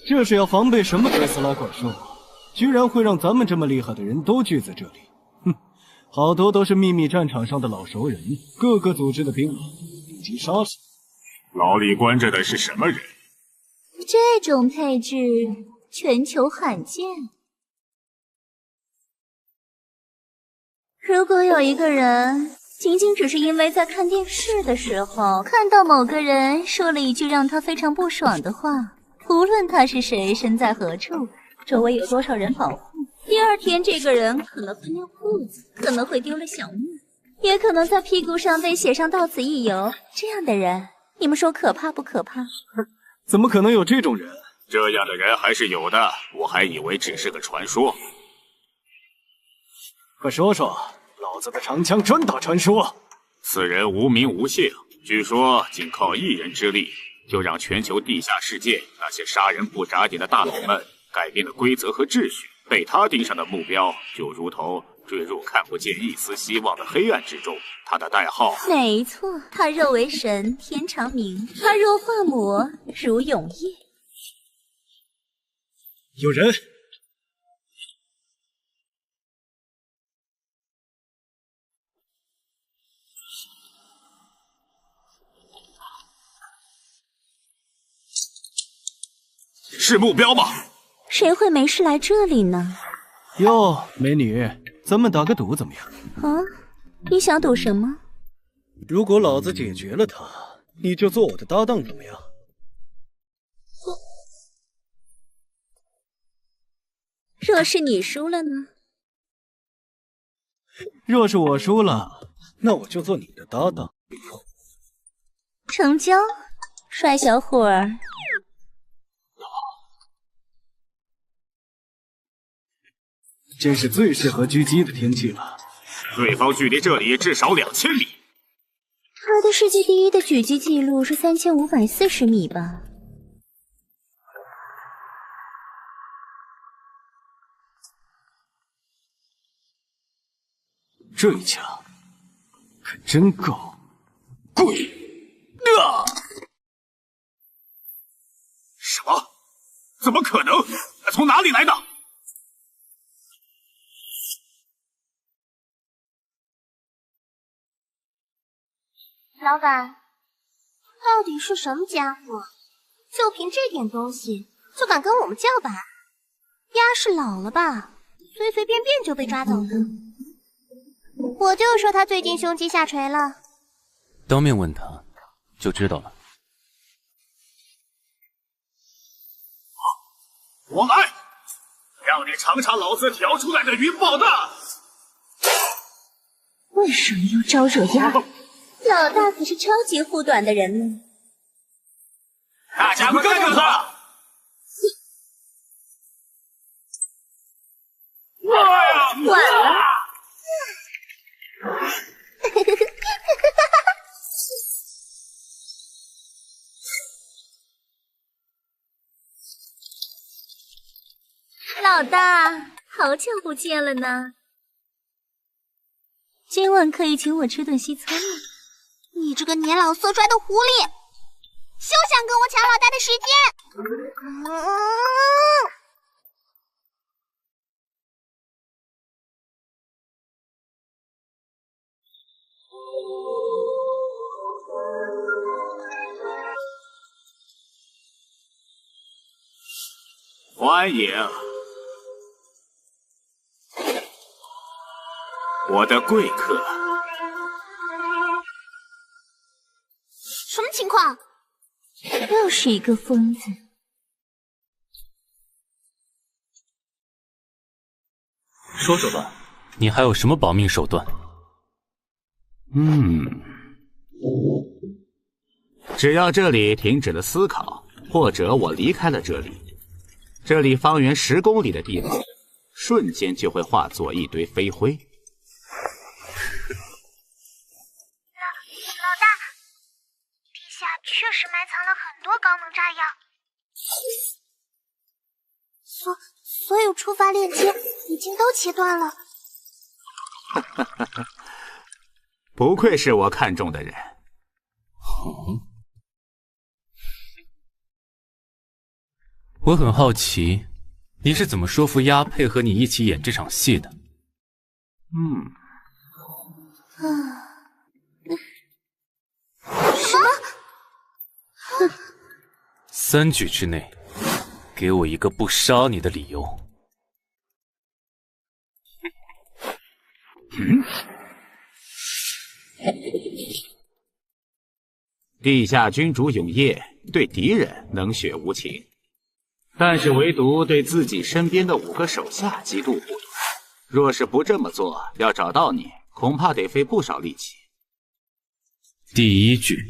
这是要防备什么哥斯拉怪兽啊？居然会让咱们这么厉害的人都聚在这里。哼，好多都是秘密战场上的老熟人，各个组织的兵马已经杀死。牢里关着的是什么人？这种配置全球罕见。如果有一个人仅仅只是因为在看电视的时候看到某个人说了一句让他非常不爽的话，无论他是谁，身在何处，周围有多少人保护，第二天这个人可能会尿裤子，可能会丢了小命，也可能在屁股上被写上到此一游。这样的人，你们说可怕不可怕？怎么可能有这种人？这样的人还是有的，我还以为只是个传说。快说说，老子的长枪专打传说。此人无名无姓，据说仅靠一人之力，就让全球地下世界那些杀人不眨眼的大佬们改变了规则和秩序。被他盯上的目标，就如同坠入看不见一丝希望的黑暗之中。他的代号，没错，他若为神，天长明；他若化魔，如永夜。有人。是目标吗？谁会没事来这里呢？哟，美女，咱们打个赌怎么样？啊，你想赌什么？如果老子解决了他，你就做我的搭档怎么样？若是你输了呢？若是我输了，那我就做你的搭档。成交，帅小伙儿。真是最适合狙击的天气了。对方距离这里至少2000米。他的世界第一的狙击记录是3540米吧？这一枪可真够贵啊！什么？怎么可能？从哪里来的？老板，到底是什么家伙？就凭这点东西，就敢跟我们叫板？丫是老了吧？随随便便就被抓走了。我就说他最近胸肌下垂了。当面问他，就知道了。我来，让你尝尝老子调出来的云爆弹。为什么要招惹丫？老大可是超级护短的人呢。大家快干掉他！晚了。老大，好久不见了呢。今晚可以请我吃顿西餐吗？你这个年老色衰的狐狸，休想跟我抢老大的时间！欢迎我的贵客。什么情况？又是一个疯子。说说吧，你还有什么保命手段？只要这里停止了思考，或者我离开了这里，这里方圆10公里的地方，瞬间就会化作一堆飞灰。老大，地下确实埋藏了很多高能炸药，所有触发链接已经都切断了。不愧是我看中的人。我很好奇，你是怎么说服丫配合你一起演这场戏的？什么？3句之内，给我一个不杀你的理由。地下君主永夜对敌人冷血无情，但是唯独对自己身边的5个手下极度护短。若是不这么做，要找到你，恐怕得费不少力气。第1句，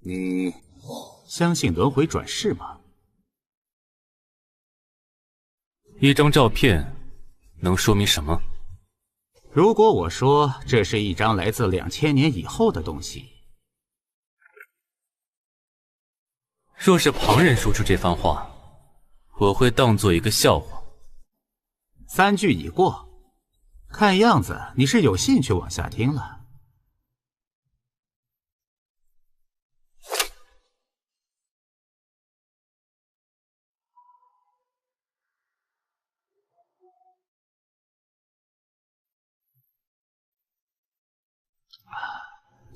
你相信轮回转世吗？一张照片能说明什么？如果我说这是一张来自2000年以后的东西，若是旁人说出这番话，我会当做一个笑话。3句已过，看样子你是有兴趣往下听了。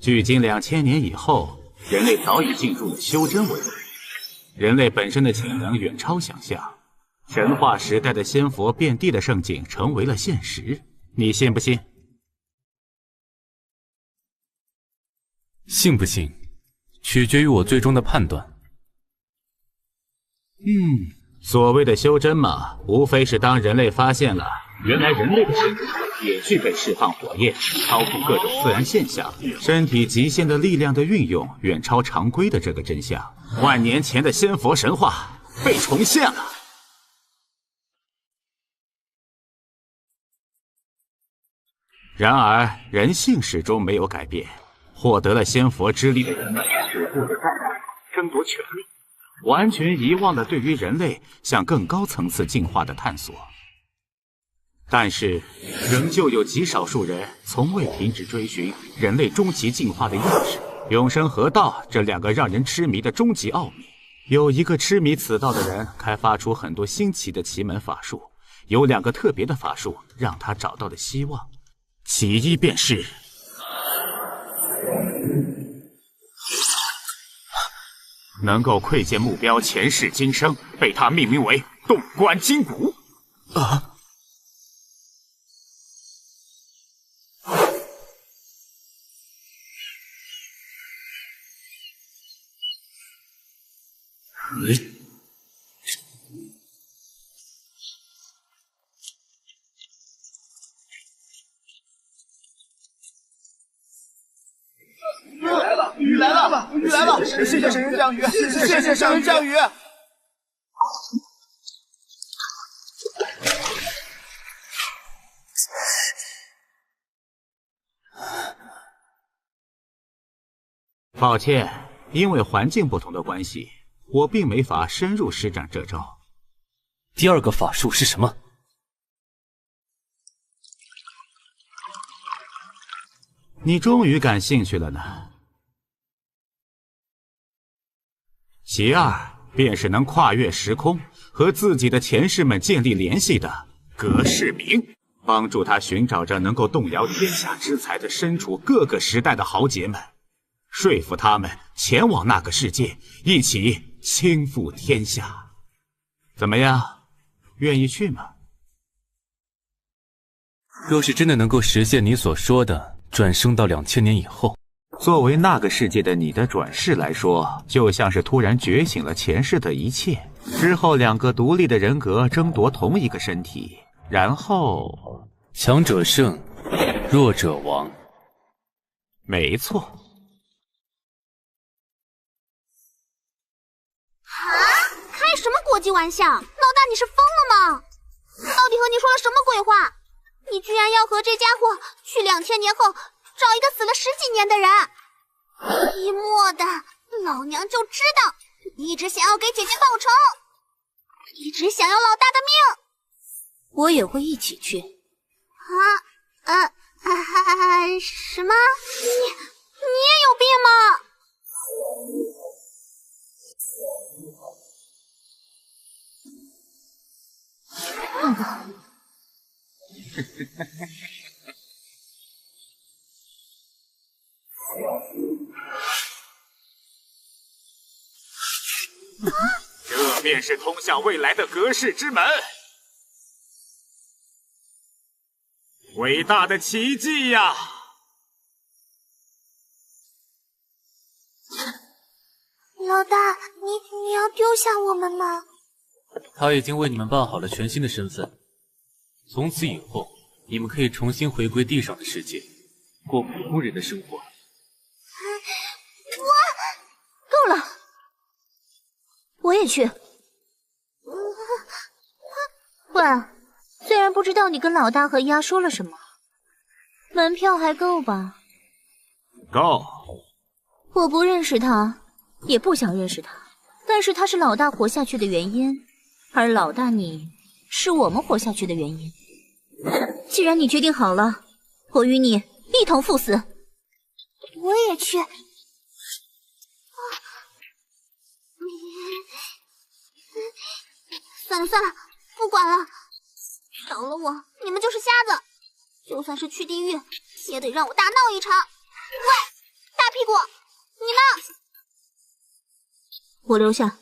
距今2000年以后，人类早已进入了修真文明。人类本身的潜能远超想象，神话时代的仙佛遍地的盛景成为了现实。你信不信？信不信，取决于我最终的判断。所谓的修真嘛，无非是当人类发现了原来人类的身体也具备释放火焰、操控各种自然现象、身体极限的力量的运用远超常规的这个真相。万年前的仙佛神话被重现了。然而，人性始终没有改变。获得了仙佛之力的人们只顾着战斗、争夺权力，完全遗忘了对于人类向更高层次进化的探索。但是，仍旧有极少数人从未停止追寻人类终极进化的钥匙——永生河道这2个让人痴迷的终极奥秘。有一个痴迷此道的人开发出很多新奇的奇门法术，有2个特别的法术让他找到了希望。其一便是能够窥见目标前世今生，被他命名为洞观筋骨。雨来了！雨来了！谢谢神人降雨！谢谢神人降雨！抱歉，因为环境不同的关系，我并没法深入施展这招。第2个法术是什么？你终于感兴趣了呢。其2便是能跨越时空，和自己的前世们建立联系的葛世明，帮助他寻找着能够动摇天下之才的身处各个时代的豪杰们，说服他们前往那个世界，一起倾覆天下。怎么样，愿意去吗？若是真的能够实现你所说的转生到2000年以后，作为那个世界的你的转世来说，就像是突然觉醒了前世的一切，之后2个独立的人格争夺同一个身体，然后强者胜，弱者亡。没错。啊！开什么国际玩笑？老大你是疯了吗？到底和你说了什么鬼话？你居然要和这家伙去2000年后找一个死了10几年的人！一墨的，老娘就知道你一直想要给姐姐报仇，一直想要老大的命。我也会一起去。什么？你也有病吗？这便是通向未来的隔世之门，伟大的奇迹呀！老大，你要丢下我们吗？他已经为你们办好了全新的身份，从此以后，你们可以重新回归地上的世界，过普通人的生活。够了，我也去。喂，虽然不知道你跟老大和鸭说了什么，门票还够吧？够。我不认识他，也不想认识他，但是他是老大活下去的原因，而老大你是我们活下去的原因。既然你决定好了，我与你一同赴死。我也去。算了算了，不管了，少了我，你们就是瞎子。就算是去地狱，也得让我大闹一场。喂，大屁股，你呢？我留下。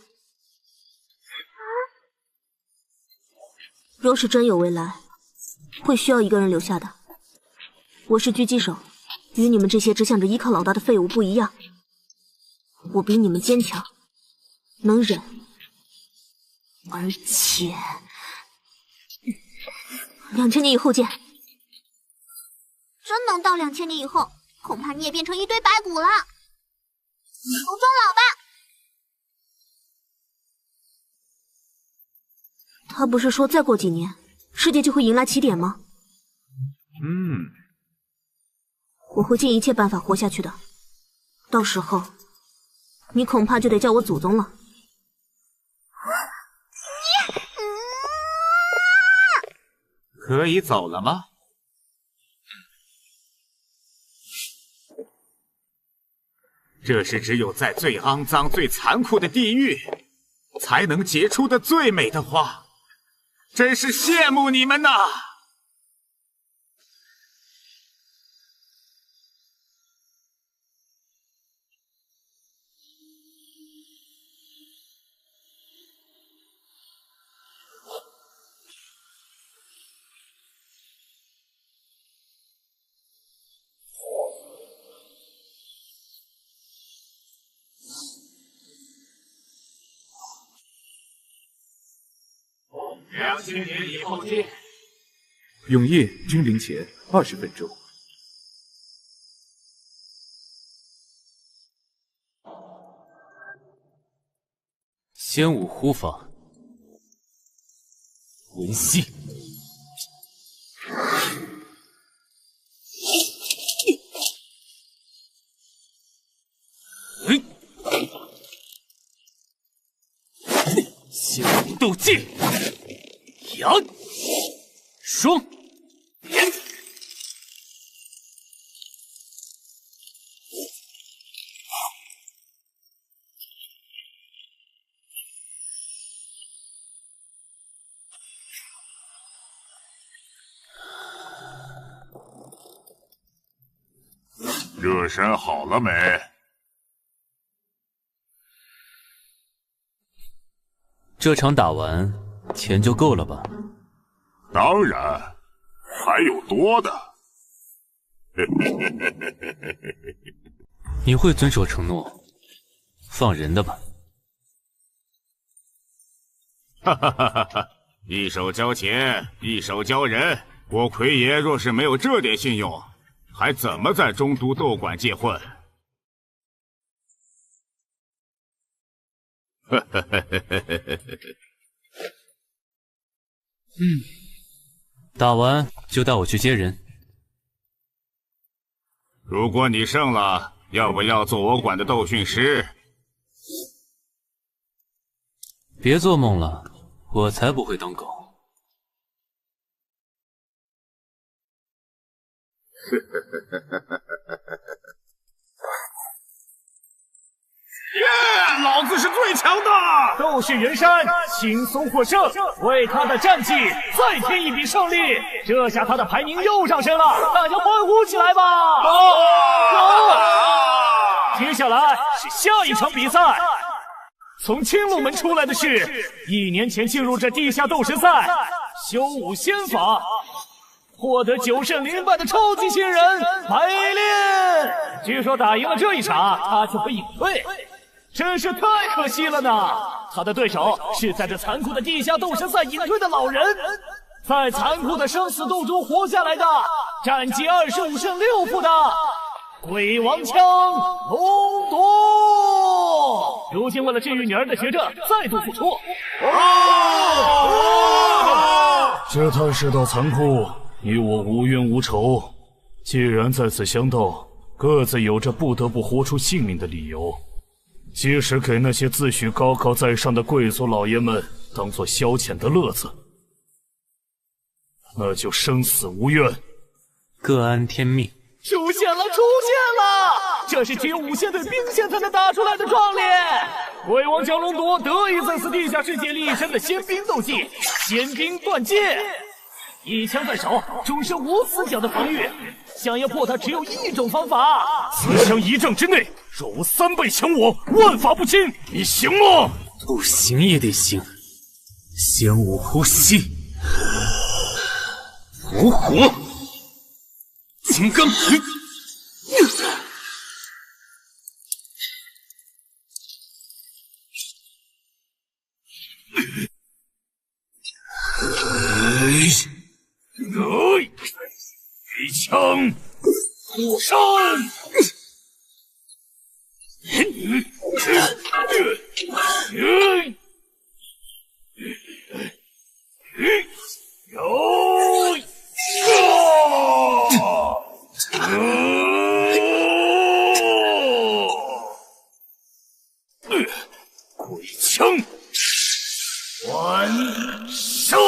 若是真有未来，会需要一个人留下的。我是狙击手，与你们这些只想着依靠老大的废物不一样。我比你们坚强，能忍，而且2000年以后见。真能到2000年以后，恐怕你也变成一堆白骨了。口中老吧。他不是说再过几年，世界就会迎来起点吗？我会尽一切办法活下去的。到时候，你恐怕就得叫我祖宗了。可以走了吗？这是只有在最肮脏、最残酷的地狱，才能结出的最美的花。真是羡慕你们呐！2000年以后见。永夜君临前20分钟。仙武呼法，文系。仙武斗技。阳，双，连，热身好了没？这场打完，钱就够了吧？当然，还有多的。你会遵守承诺，放人的吧？哈哈哈哈哈！一手交钱，一手交人，我奎爷若是没有这点信用，还怎么在中都斗馆界混？哈哈哈哈哈！打完就带我去接人。如果你胜了，要不要做我馆的斗训师？别做梦了，我才不会当狗。老子是最强的！斗士元山轻松获胜，为他的战绩再添一笔胜利。这下他的排名又上升了，大家欢呼起来吧！接下来是下一场比赛。从青龙门出来的是1年前进入这地下斗士赛，修武仙法，获得9胜0败的超级新人白练。据说打赢了这一场，他就会隐退，真是太可惜了呢。他的对手是在这残酷的地下斗士赛隐退的老人，在残酷的生死斗中活下来的，战绩25胜6负的鬼王枪龙夺，如今为了治愈女儿的学着再度复出。这趟世道残酷，你我无冤无仇，既然在此相斗，各自有着不得不活出性命的理由。即使给那些自诩高高在上的贵族老爷们当作消遣的乐子，那就生死无怨，各安天命。出现了！这是只有5仙对兵仙才能打出来的壮烈。鬼王江龙夺得以在此地下世界立一身的仙兵斗技仙兵断剑，一枪在手，终身无死角的防御。想要破他，只有一种方法。此枪1丈之内，若无3倍强我，万法不侵。你行吗？不行也得行。仙武呼吸，伏火，金刚锤。一枪护身，鬼枪还身。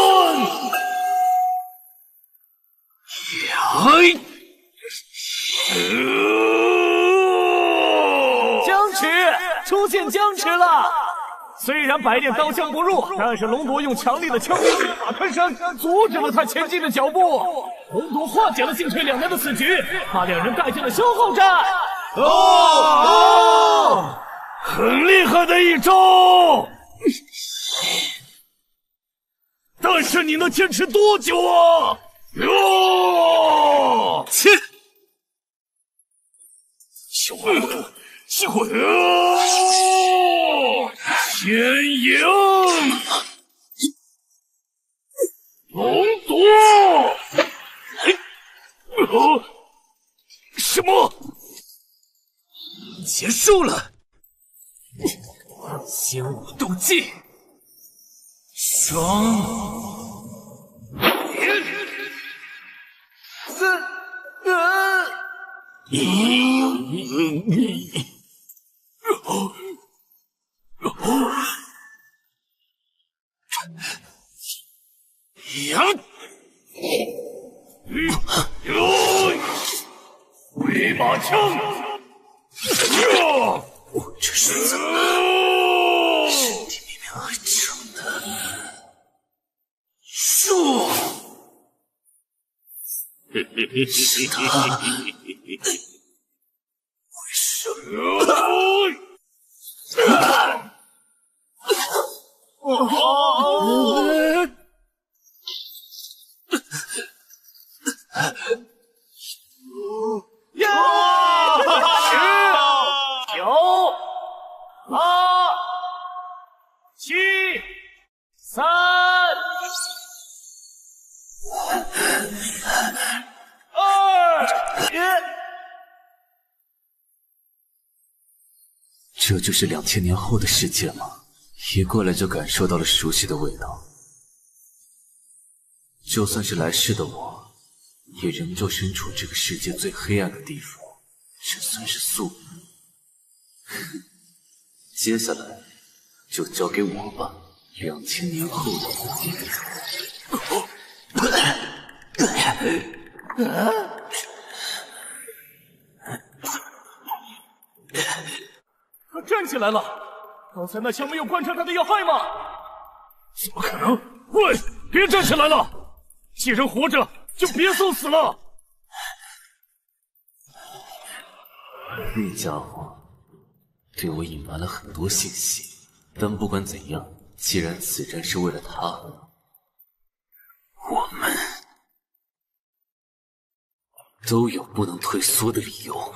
僵持，出现僵持了。虽然白练刀枪不入，但是龙夺用强力的枪兵剑法穿身，阻止了他前进的脚步。龙夺化解了进退两难的死局，把2人带进了消耗战。很厉害的一招，但是你能坚持多久啊？切！小糊涂，机会！天影，龙夺！什么？结束了！仙武斗技，伤。回马枪，我这是怎么？身体里面还长的树。是他。为什么？这就是2000年后的世界吗？一过来就感受到了熟悉的味道。就算是来世的我，也仍旧身处这个世界最黑暗的地方，这算是宿命。接下来就交给我吧，2000年后的我。他站起来了，刚才那枪没有贯穿他的要害吗？怎么可能？喂，别站起来了！既然活着，就别送死了！那家伙对我隐瞒了很多信息，但不管怎样，既然此战是为了他，我们都有不能退缩的理由。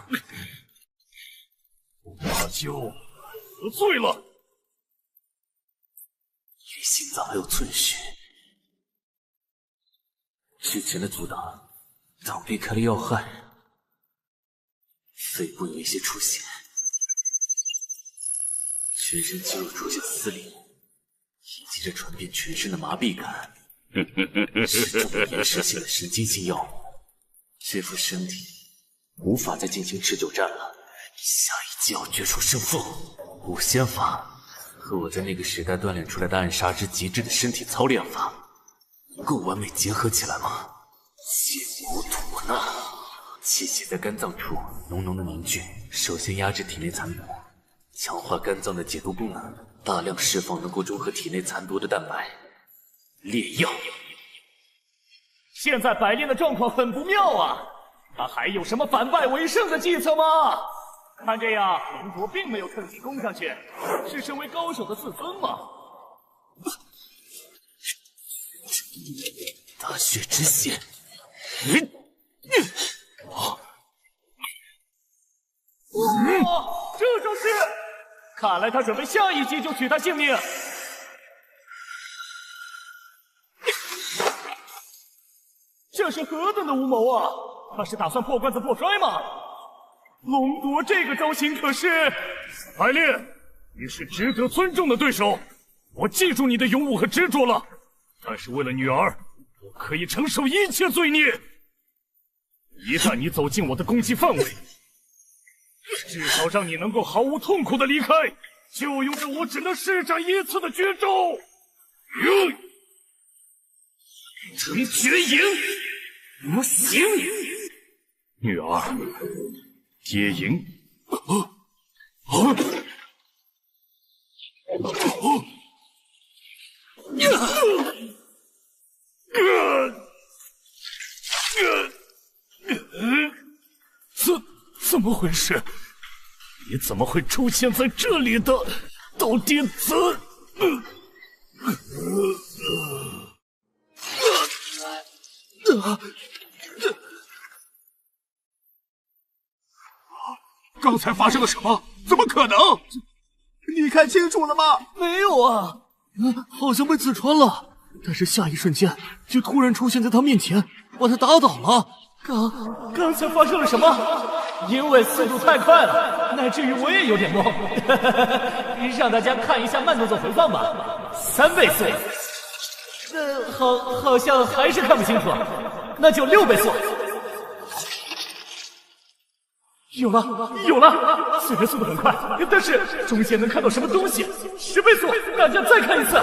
那就得罪了。离心脏还有寸血，之前的阻挡挡避开了要害，肺部有一些出血，全身肌肉出现撕裂，以及着传遍全身的麻痹感，是这么延时性的神经性药物，这副身体无法再进行持久战了。下一击要决出胜负，五仙法和我在那个时代锻炼出来的暗杀之极致的身体操练法，能够完美结合起来吗？血骨吐纳，气血在肝脏处浓浓的凝聚，首先压制体内残毒，强化肝脏的解毒功能，大量释放能够中和体内残毒的蛋白。烈药。现在百炼的状况很不妙啊，他还有什么反败为胜的计策吗？看这样，龙族并没有趁机攻上去，是身为高手的自尊吗？大血之血，哇，这就是！看来他准备下一击就取他性命。这是何等的无谋啊！他是打算破罐子破摔吗？龙夺这个招型可是……百炼，你是值得尊重的对手，我记住你的勇武和执着了。但是为了女儿，我可以承受一切罪孽。一旦你走进我的攻击范围，至少让你能够毫无痛苦的离开，就用着我只能施展一次的绝招——成绝影。不行，女儿，接营。怎么回事？你怎么会出现在这里的？到底刚才发生了什么？怎么可能？你看清楚了吗？没有啊，好像被刺穿了，但是下一瞬间就突然出现在他面前，把他打倒了。刚才发生了什么？因为速度太快了，乃至于我也有点懵。让大家看一下慢动作回放吧，3倍速。好像还是看不清楚，那就6倍速。有了！虽然速度很快，但是中间能看到什么东西。10倍速，大家再看一次。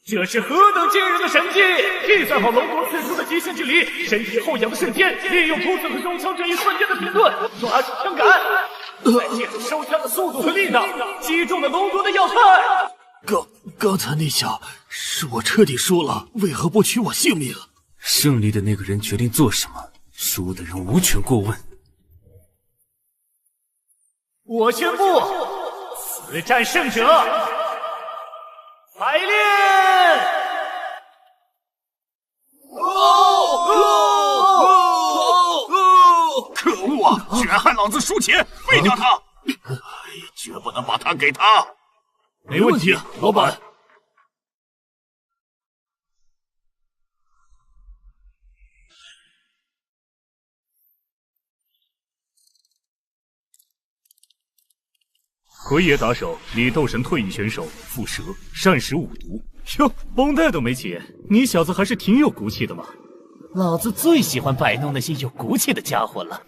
这是何等惊人的神技！计算好龙夺刺出的极限距离，身体后仰的瞬间，利用突刺和收枪这一瞬间的停顿，抓住枪杆，再借助收枪的速度和力道，击中了龙夺的要害。刚才那下是我彻底输了，为何不取我性命？胜利的那个人决定做什么，输的人无权过问。我宣布，此战胜者百炼！可恶啊！居然害老子输钱，废掉他！绝不能把他给他。没问题，老板。魁爷打手，李斗神退役选手，蝮蛇，善使五毒。哟，绷带都没解，你小子还是挺有骨气的嘛！老子最喜欢摆弄那些有骨气的家伙了。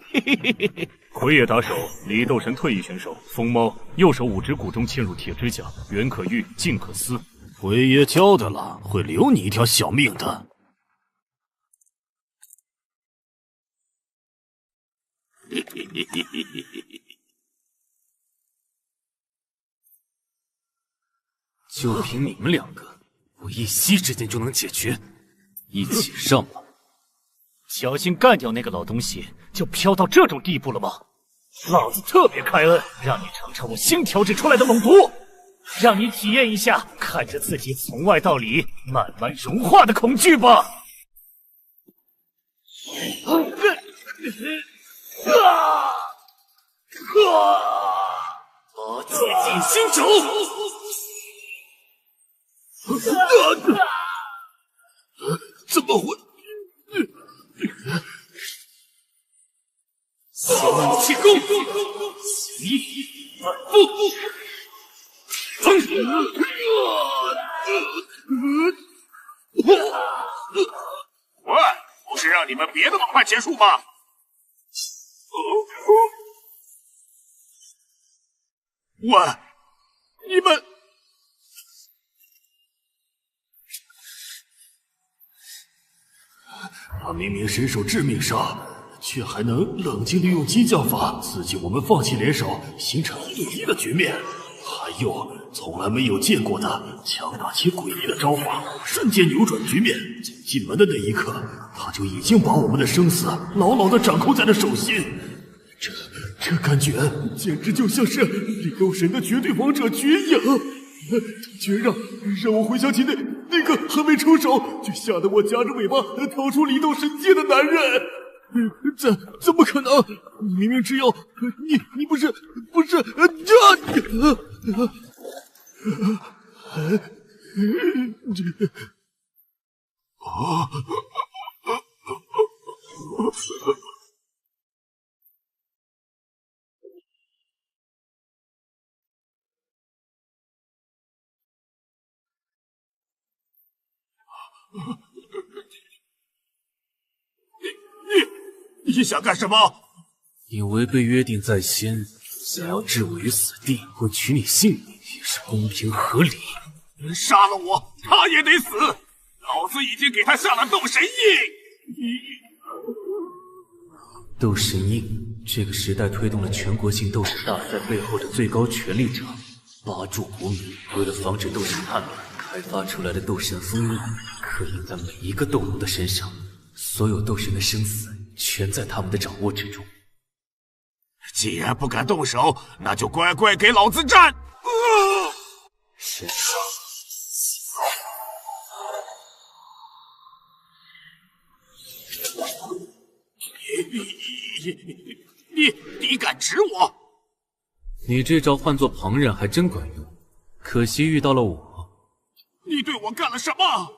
魁爷打手，李斗神退役选手，风猫，右手五指骨中嵌入铁指甲，圆可玉，近可撕。魁爷交代了，会留你一条小命的。就凭你们两个，我一夕之间就能解决，一起上吧。小心干掉那个老东西，就飘到这种地步了吗？老子特别开恩，让你尝尝我新调制出来的猛毒，让你体验一下看着自己从外到里慢慢融化的恐惧吧！八戒进心肘！怎么会？先引气功，一二步，喂，不是让你们别那么快结束吗？喂，你们。他明明身受致命伤，却还能冷静地用激将法刺激我们放弃联手，形成1对1的局面。还有从来没有见过的强大且诡异的招法，瞬间扭转局面。进门的那一刻，他就已经把我们的生死牢牢地掌控在了手心。这感觉简直就像是力斗神的绝对王者绝影。居然让我回想起那个还没出手就吓得我夹着尾巴逃出离斗神界的男人，怎么可能？你明明只有你不是你想干什么？你违背约定在先，想要置我于死地，或取你性命，也是公平合理。杀了我，他也得死！老子已经给他下了斗神印。斗神印，这个时代推动了全国性斗神大赛背后的最高权力者——八柱国民，为了防止斗神叛乱，开发出来的斗神封印，刻印在每一个斗罗的身上，所有斗神的生死全在他们的掌握之中。既然不敢动手，那就乖乖给老子战！是。你敢指我？你这招换作旁人还真管用，可惜遇到了我。你对我干了什么？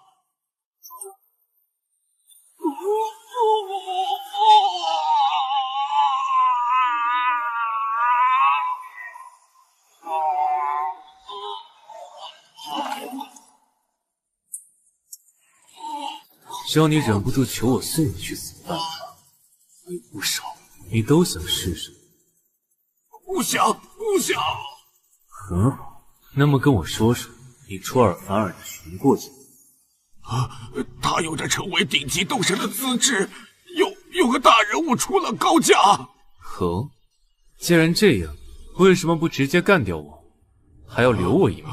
只要你忍不住求我送你去死的办法，有不少，你都想试试。不想。很好，那么跟我说说，你出尔反尔的寻过去。他有着成为顶级斗神的资质，有个大人物出了高价。哦，既然这样，为什么不直接干掉我，还要留我一命？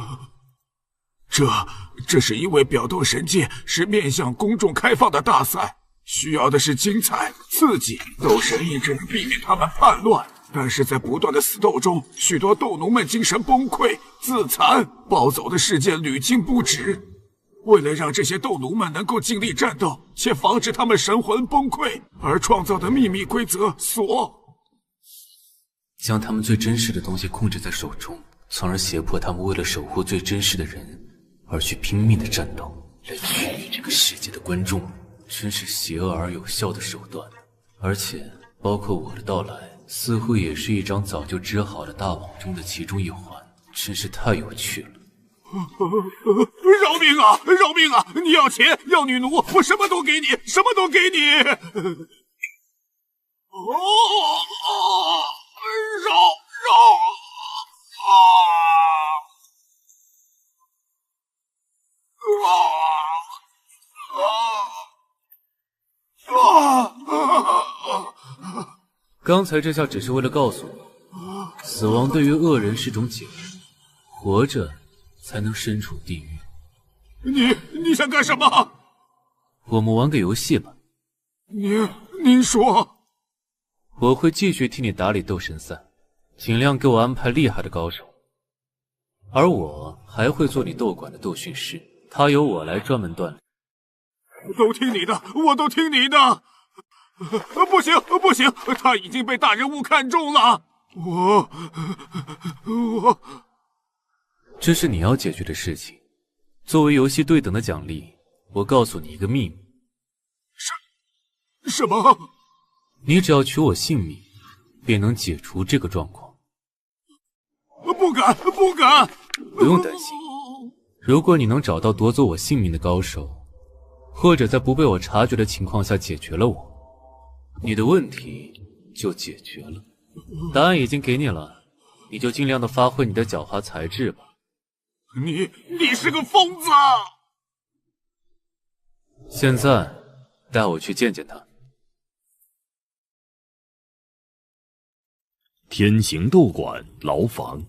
这是因为表斗神界是面向公众开放的大赛，需要的是精彩刺激，斗神一直能避免他们叛乱。但是在不断的死斗中，许多斗奴们精神崩溃、自残、暴走的事件屡禁不止。为了让这些斗奴们能够尽力战斗，且防止他们神魂崩溃而创造的秘密规则将他们最真实的东西控制在手中，从而胁迫他们为了守护最真实的人而去拼命的战斗，来驱离这个世界的观众，真是邪恶而有效的手段。而且包括我的到来，似乎也是一张早就织好的大网中的其中一环，真是太有趣了。饶命啊！饶命啊！你要钱要女奴，我什么都给你，什么都给你。刚才这下只是为了告诉你，死亡对于恶人是种解脱，活着才能身处地狱。你想干什么？我们玩个游戏吧。您说。我会继续替你打理斗神赛，尽量给我安排厉害的高手。而我还会做你斗馆的斗训师，他由我来专门锻炼。都听你的，我都听你的。不行不行，他已经被大人物看中了。我，这是你要解决的事情。作为游戏对等的奖励，我告诉你一个秘密。什么？你只要取我性命，便能解除这个状况。不敢不敢。不用担心，如果你能找到夺走我性命的高手，或者在不被我察觉的情况下解决了我，你的问题就解决了。答案已经给你了，你就尽量的发挥你的狡猾才智吧。你是个疯子！现在带我去见见他。天行斗馆牢房。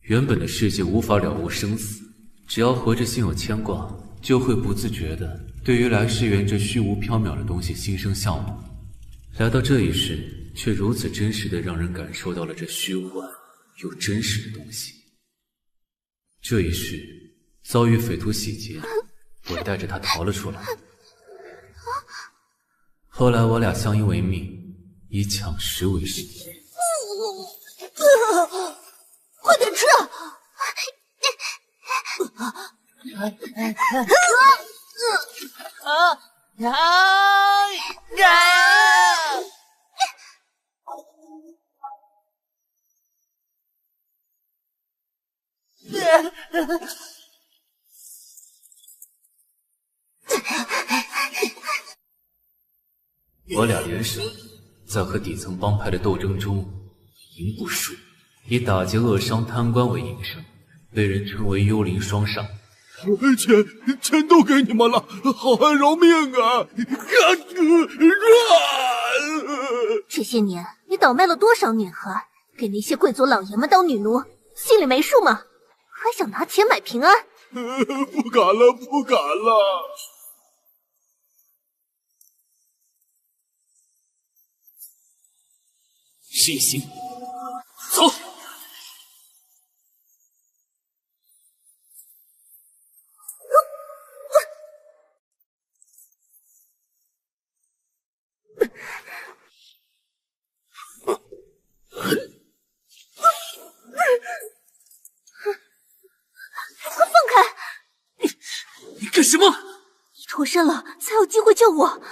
原本的世界无法了无生死，只要活着心有牵挂，就会不自觉的对于来世缘这虚无缥缈的东西心生向往。来到这一世，却如此真实的让人感受到了这虚幻又真实的东西。这一世遭遇匪徒洗劫，我带着他逃了出来。后来我俩相依为命，以抢食为生。快点吃！我俩联手，在和底层帮派的斗争中赢不输，以打劫恶商贪官为营生，被人称为幽灵双煞。钱都给你们了，好汉饶命啊！这些年你倒卖了多少女孩，给那些贵族老爷们当女奴，心里没数吗？还想拿钱买平安？不敢了，不敢了。信心，走。放开！你干什么？你脱身了，才有机会救我。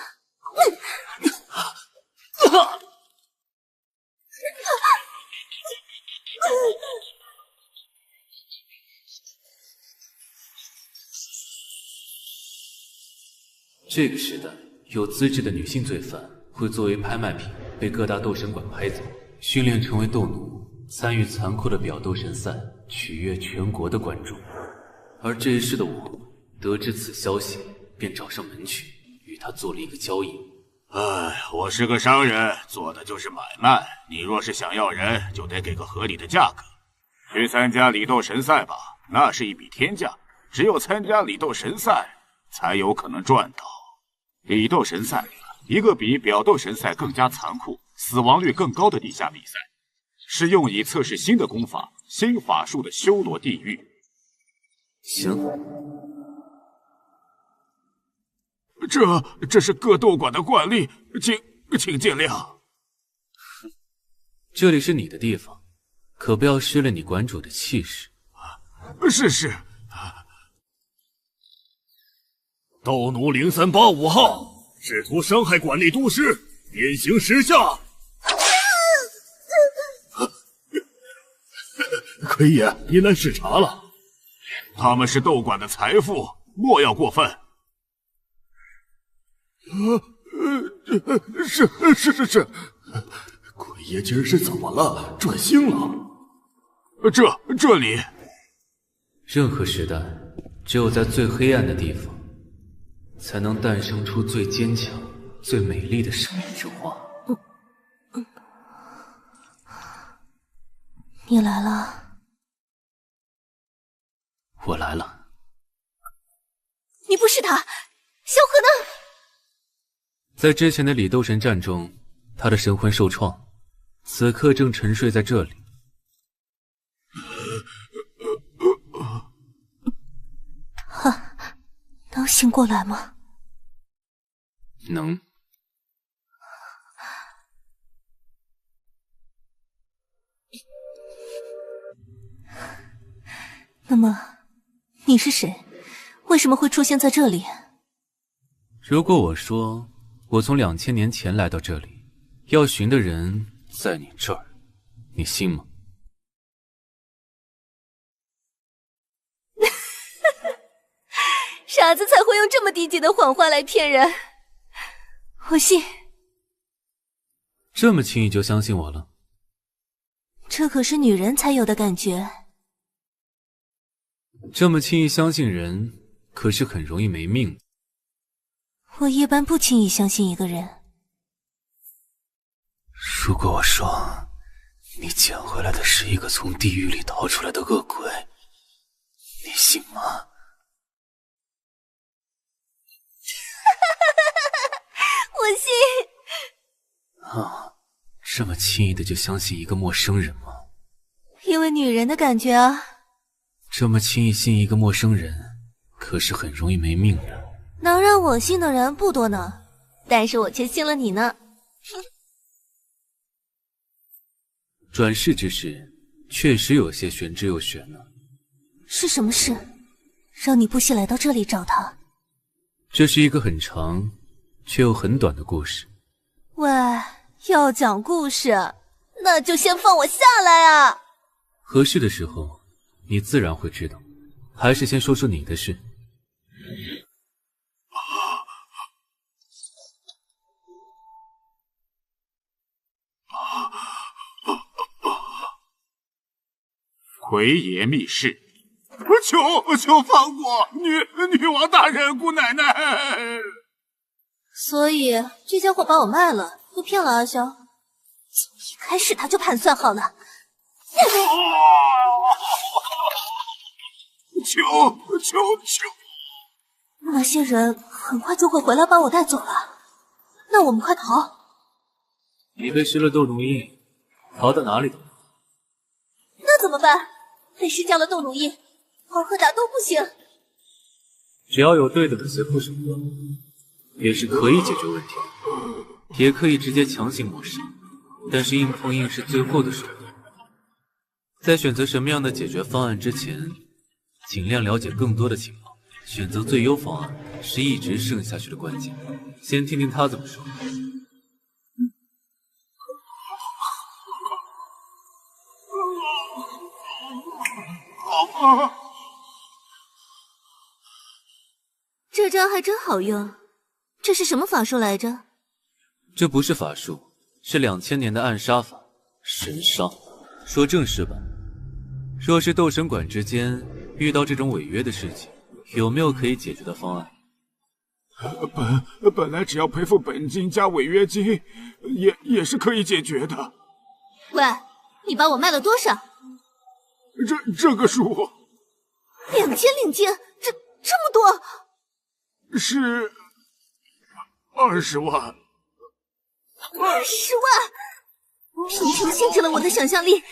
这个时代，有资质的女性罪犯会作为拍卖品被各大斗神馆拍走，训练成为斗奴，参与残酷的表斗神赛，取悦全国的观众。而这一世的我，得知此消息，便找上门去，与他做了一个交易。我是个商人，做的就是买卖。你若是想要人，就得给个合理的价格。去参加礼斗神赛吧，那是一笔天价，只有参加礼斗神赛，才有可能赚到。礼斗神赛，一个比表斗神赛更加残酷、死亡率更高的地下比赛，是用以测试新的功法、新法术的修罗地狱。行，这是各斗馆的惯例，请见谅。这里是你的地方，可不要失了你馆主的气势。是。斗奴0385号试图伤害管理都师，鞭刑10下。奎爷，您来视察了。他们是斗馆的财富，莫要过分。是。奎爷今儿是怎么了？转性了？这里。任何时代，只有在最黑暗的地方，才能诞生出最坚强、最美丽的生命之花。你来了。我来了。你不是他，萧何呢？在之前的李斗神战中，他的神魂受创，此刻正沉睡在这里。他能醒过来吗？能。那么，你是谁？为什么会出现在这里？如果我说我从2000年前来到这里，要寻的人在你这儿，你信吗？傻子才会用这么低级的谎话来骗人，我信。这么轻易就相信我了？这可是女人才有的感觉。这么轻易相信人，可是很容易没命的。我一般不轻易相信一个人。如果我说你捡回来的是一个从地狱里逃出来的恶鬼，你信吗？我信。啊，这么轻易的就相信一个陌生人吗？因为女人的感觉啊。这么轻易信一个陌生人，可是很容易没命的。能让我信的人不多呢，但是我却信了你呢。转世之事，确实有些玄之又玄呢。是什么事，让你不惜来到这里找他？这是一个很长却又很短的故事。喂，要讲故事，那就先放我下来啊！合适的时候，你自然会知道。还是先说说你的事。回爷密室。求放过女王大人，姑奶奶。所以这家伙把我卖了，又骗了阿萧。从一开始他就盘算好了。求！那些人很快就会回来把我带走了，那我们快逃！你被施了斗奴印，逃到哪里的？那怎么办？被施加了斗奴印，逃和打都不行。只要有对等的随后手段，也是可以解决问题的，也可以直接强行抹杀。但是硬碰硬是最后的手段。在选择什么样的解决方案之前，尽量了解更多的情况，选择最优方案是一直胜下去的关键。先听听他怎么说。这招还真好用，这是什么法术来着？这不是法术，是2000年的暗杀法，神杀。说正式版，若是斗神馆之间遇到这种违约的事情，有没有可以解决的方案？本来只要赔付本金加违约金，也是可以解决的。喂，你把我卖了多少？这个数2000领金，这么多？是20万。20万！贫穷限制了我的想象力。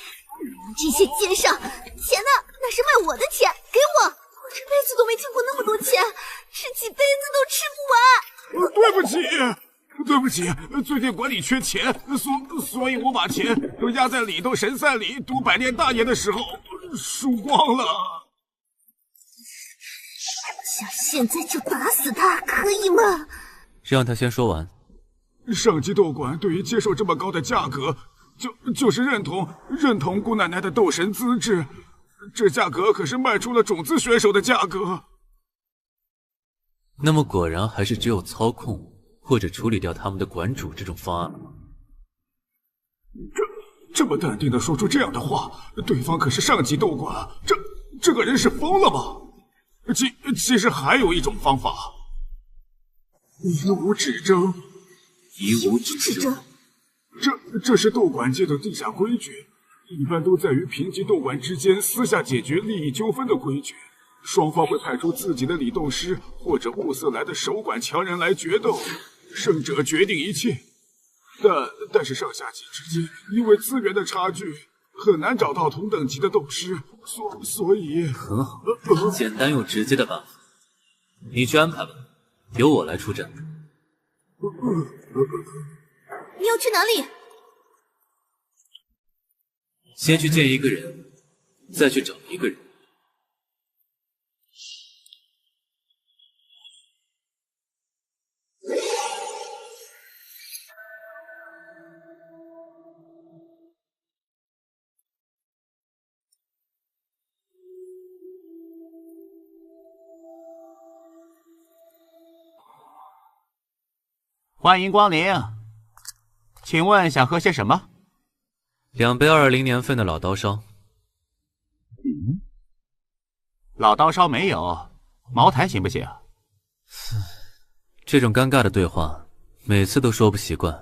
这些奸商，钱呢？那是卖我的钱，给我！我这辈子都没见过那么多钱，吃几辈子都吃不完。对不起，最近管理缺钱，所以我把钱都压在里头神赛里赌百炼大爷的时候输光了。想现在就打死他，可以吗？让他先说完。上级斗馆对于接受这么高的价格，就是认同姑奶奶的斗神资质，这价格可是卖出了种子选手的价格。那么果然还是只有操控或者处理掉他们的馆主这种方案了吗？这么淡定的说出这样的话，对方可是上级斗馆，这个人是疯了吗？其实还有一种方法，以武止争。以武止争，这是斗馆界的地下规矩，一般都在于评级斗馆之间私下解决利益纠纷的规矩。双方会派出自己的理斗师或者物色来的守馆强人来决斗，胜者决定一切。但是上下级之间因为资源的差距，很难找到同等级的斗师，所以很好，简单又直接的办法，你去安排吧，由我来出阵。你要去哪里？先去见一个人，再去找一个人。欢迎光临，请问想喝些什么？2杯220年份的老刀烧。老刀烧没有，茅台行不行？这种尴尬的对话，每次都说不习惯。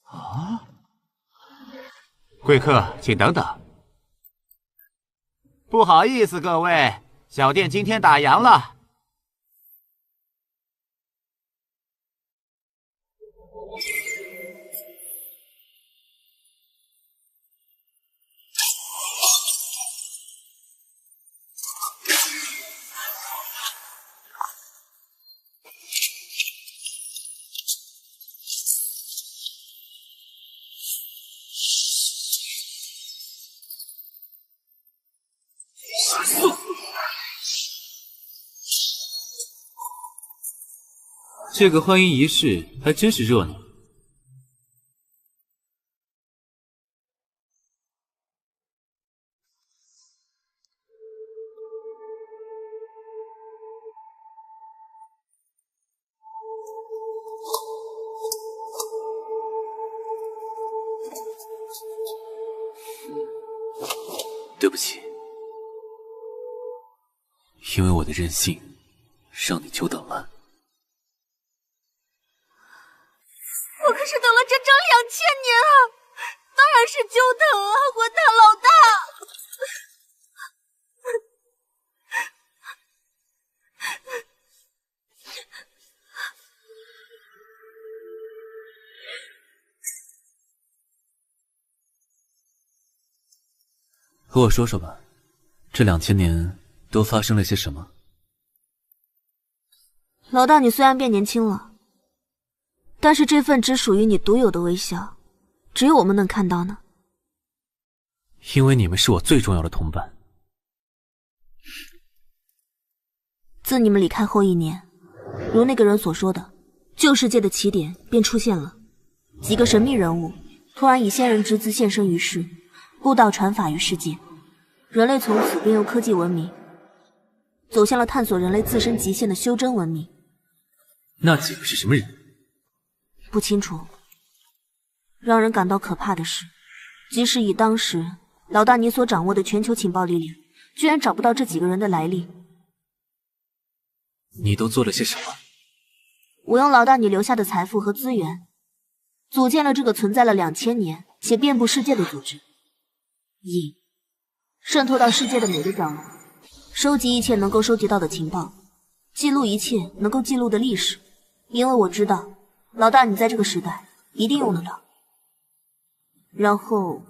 啊！贵客，请等等。不好意思，各位，小店今天打烊了。这个欢迎仪式还真是热闹。对不起，因为我的任性，让你久等了。我可是等了整整2000年啊！当然是久等啊，混蛋老大！和我说说吧，这2000年都发生了些什么？老大，你虽然变年轻了，但是这份只属于你独有的微笑，只有我们能看到呢。因为你们是我最重要的同伴。自你们离开后1年，如那个人所说的，旧世界的起点便出现了。几个神秘人物突然以仙人之姿现身于世，布道传法于世界，人类从此便由科技文明走向了探索人类自身极限的修真文明。那几个是什么人？不清楚。让人感到可怕的是，即使以当时老大你所掌握的全球情报力量，居然找不到这几个人的来历。你都做了些什么？我用老大你留下的财富和资源，组建了这个存在了2000年且遍布世界的组织。渗透到世界的每个角落，收集一切能够收集到的情报，记录一切能够记录的历史。因为我知道，老大你在这个时代一定用得到。然后，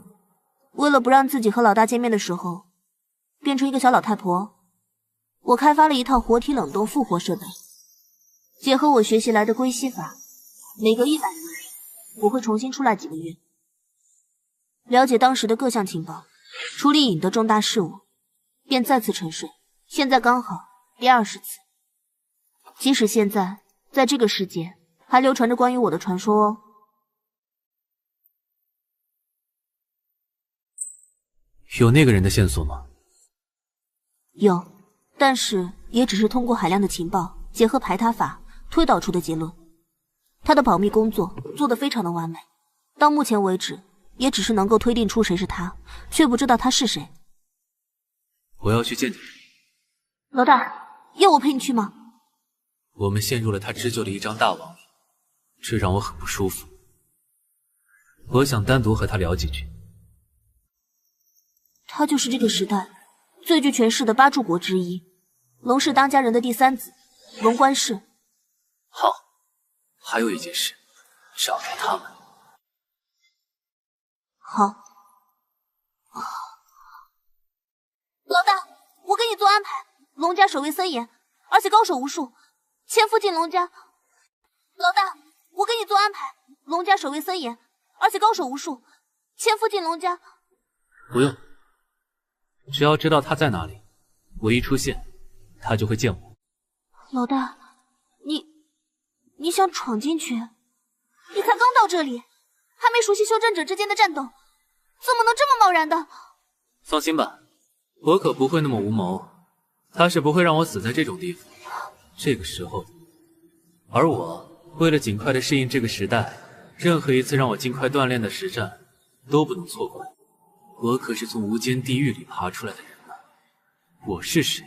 为了不让自己和老大见面的时候变成一个小老太婆，我开发了一套活体冷冻复活设备，结合我学习来的归西法，每隔100年我会重新出来几个月，了解当时的各项情报，处理引得重大事务，便再次沉睡。现在刚好第20次。即使现在在这个世界还流传着关于我的传说哦。有那个人的线索吗？有，但是也只是通过海量的情报结合排他法推导出的结论。他的保密工作做得非常的完美，到目前为止也只是能够推定出谁是他，却不知道他是谁。我要去见你。老大，要我陪你去吗？我们陷入了他织就的一张大网里，这让我很不舒服。我想单独和他聊几句。他就是这个时代最具权势的8柱国之一，龙氏当家人的第3子，龙冠氏。好，还有一件事，找到他们。好。老大，我给你做安排。龙家守卫森严，而且高手无数，千夫进龙家。老大，我给你做安排。龙家守卫森严，而且高手无数，千夫进龙家。不用，只要知道他在哪里，我一出现，他就会见我。老大，你想闯进去？你才刚到这里，还没熟悉修真者之间的战斗，怎么能这么贸然的？放心吧，我可不会那么无谋，他是不会让我死在这种地方。这个时候，而我为了尽快的适应这个时代，任何一次让我尽快锻炼的实战都不能错过。我可是从无间地狱里爬出来的人呢，我是谁？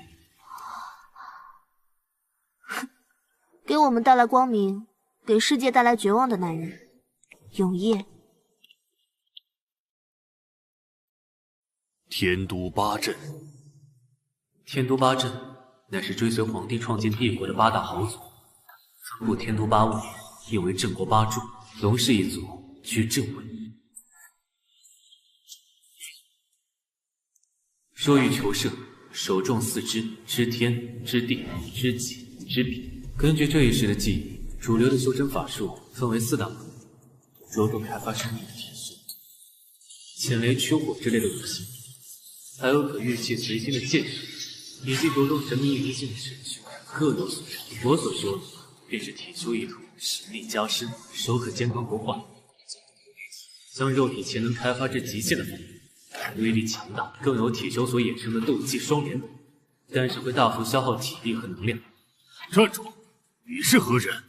给我们带来光明，给世界带来绝望的男人，永夜。天都八阵，天都八阵乃是追随皇帝创建帝国的8大豪族，分布天都8位，亦为镇国8柱，龙氏一族居正位。若欲求胜，首重4支：知天、知地、知己、知彼。根据这一世的记忆，主流的修真法术分为4大门，着重开发生命的体系，潜雷驱火之类的武器，还有可御气随心的剑术，以及着重神秘灵性的神术，各有所长。我所修的便是体修一途，实力加深，手可坚刚不坏，将肉体潜能开发至极限的范围，威力强大，更有体修所衍生的斗技双连，但是会大幅消耗体力和能量。站住！你是何人？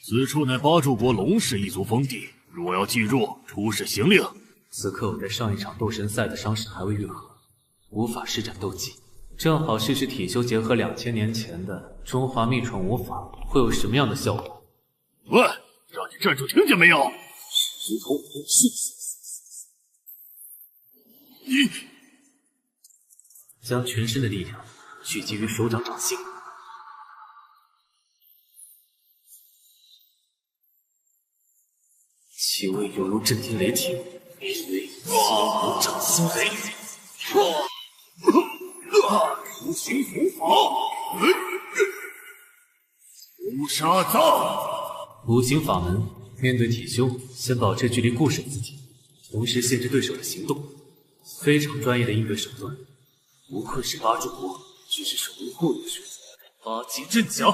此处乃8柱国龙氏一族封地，若要进入，出示行令。此刻我在上一场斗神赛的伤势还未愈合，无法施展斗技，正好试试体修结合2000年前的中华秘传武法会有什么样的效果。喂，让你站住，听见没有？石头是你将全身的力量聚集于手掌掌心，气味犹如震天雷霆，名为千古掌心雷。无形符法，无杀藏。五行法门，面对体修，先保持距离固守自己，同时限制对手的行动，非常专业的应对手段。不愧是8柱国，只是手无护的选择。8级阵脚，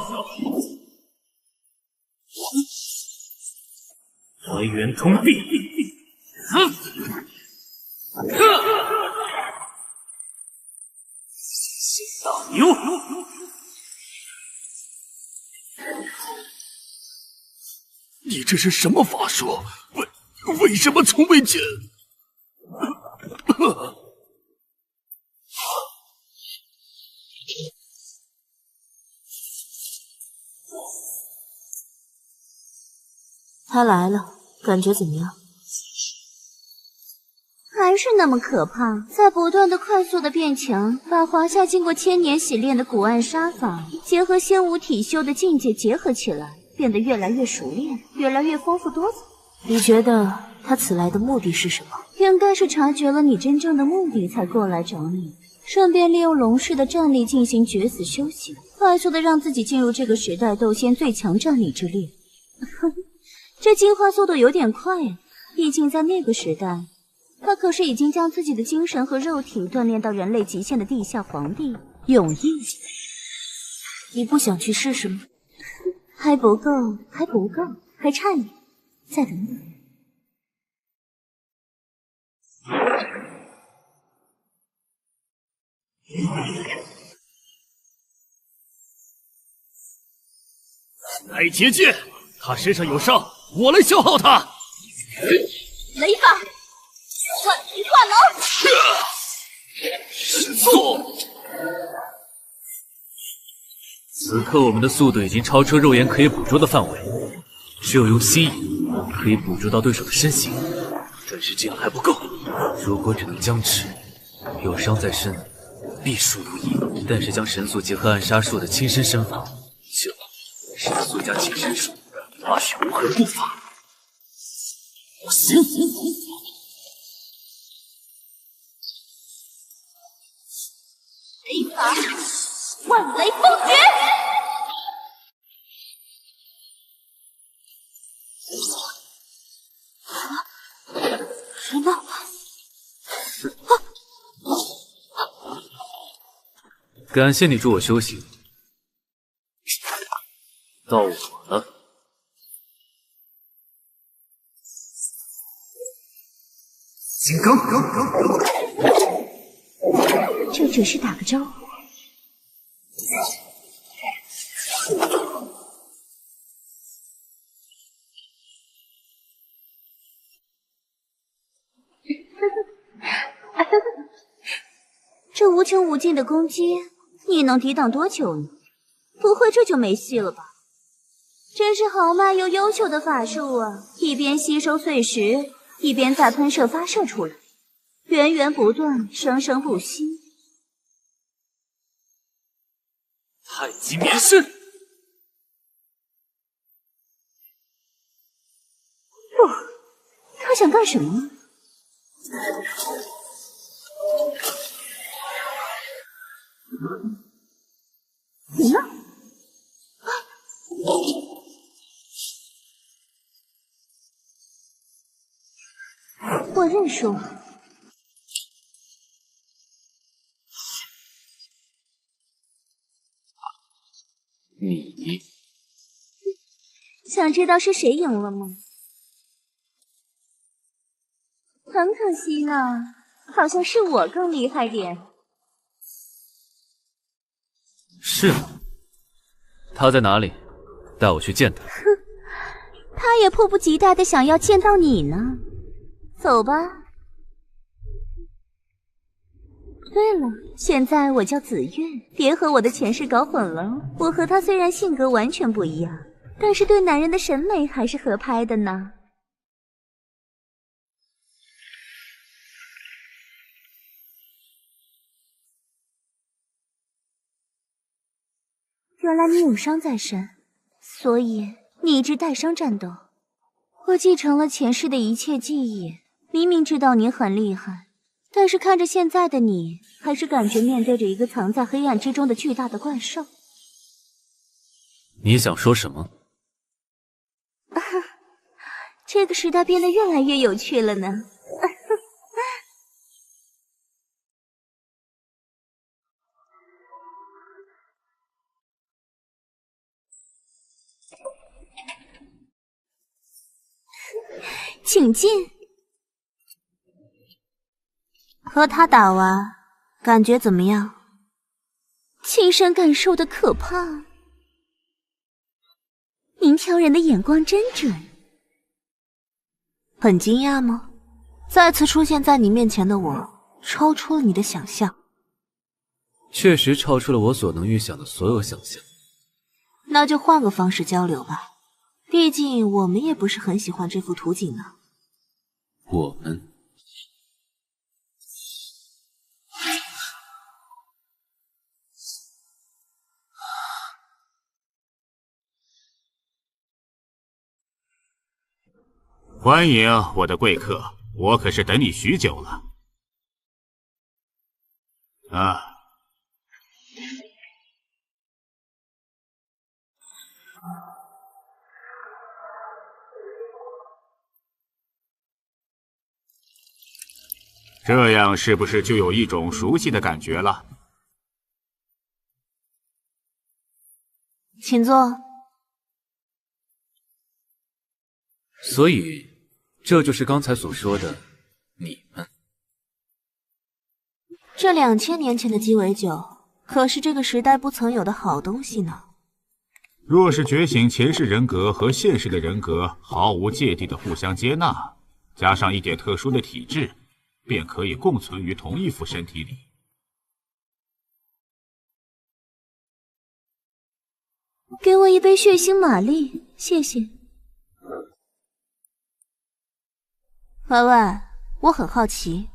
来源通地。谢大牛，你这是什么法术？为什么从未见？他来了，感觉怎么样？还是那么可怕，在不断的快速的变强，把华夏经过千年洗炼的古暗杀法，结合仙武体修的境界结合起来，变得越来越熟练，越来越丰富多彩。你觉得他此来的目的是什么？应该是察觉了你真正的目的，才过来找你，顺便利用龙氏的战力进行决死修行，快速的让自己进入这个时代斗仙最强战力之列。这进化速度有点快呀，毕竟在那个时代，他可是已经将自己的精神和肉体锻炼到人类极限的地下皇帝永羿。你不想去试试吗？还不够，还不够，还差一点，再等等。来结界，他身上有伤，我来消耗他。雷法，万敌化能。失速。此刻我们的速度已经超出肉眼可以捕捉的范围，只有用心引可以捕捉到对手的身形。但是这样还不够。如果只能僵持，有伤在身，必输无疑。但是将神速结合暗杀术的亲身身法，就神速加亲身术，那是无何不法。行。雷法，万雷封诀。什么？感谢你助我修行，到我了。金刚，这只是打个招呼。这无穷无尽的攻击，你能抵挡多久呢？不会这就没戏了吧？真是豪迈又优秀的法术啊！一边吸收碎石，一边再喷射发射出来，源源不断，生生不息。太极棉式。不，他想干什么？你呢？我认输。你想知道是谁赢了吗？很可惜呢，好像是我更厉害点。是吗？他在哪里？带我去见他。哼，他也迫不及待的想要见到你呢。走吧。对了，现在我叫紫月，别和我的前世搞混了。我和他虽然性格完全不一样，但是对男人的审美还是合拍的呢。原来你有伤在身，所以你一直带伤战斗。我继承了前世的一切记忆，明明知道你很厉害，但是看着现在的你，还是感觉面对着一个藏在黑暗之中的巨大的怪兽。你想说什么？这个时代变得越来越有趣了呢。请进。和他打完，感觉怎么样？亲身感受的可怕。您挑人的眼光真准。很惊讶吗？再次出现在你面前的我，超出了你的想象。确实超出了我所能预想的所有想象。那就换个方式交流吧，毕竟我们也不是很喜欢这幅图景呢。我们欢迎我的贵客，我可是等你许久了。啊，这样是不是就有一种熟悉的感觉了？请坐。所以，这就是刚才所说的你们。这2000年前的鸡尾酒，可是这个时代不曾有的好东西呢。若是觉醒前世人格和现世的人格毫无芥蒂的互相接纳，加上一点特殊的体质，便可以共存于同一副身体里。给我一杯血腥玛丽，谢谢。喂喂，我很好奇，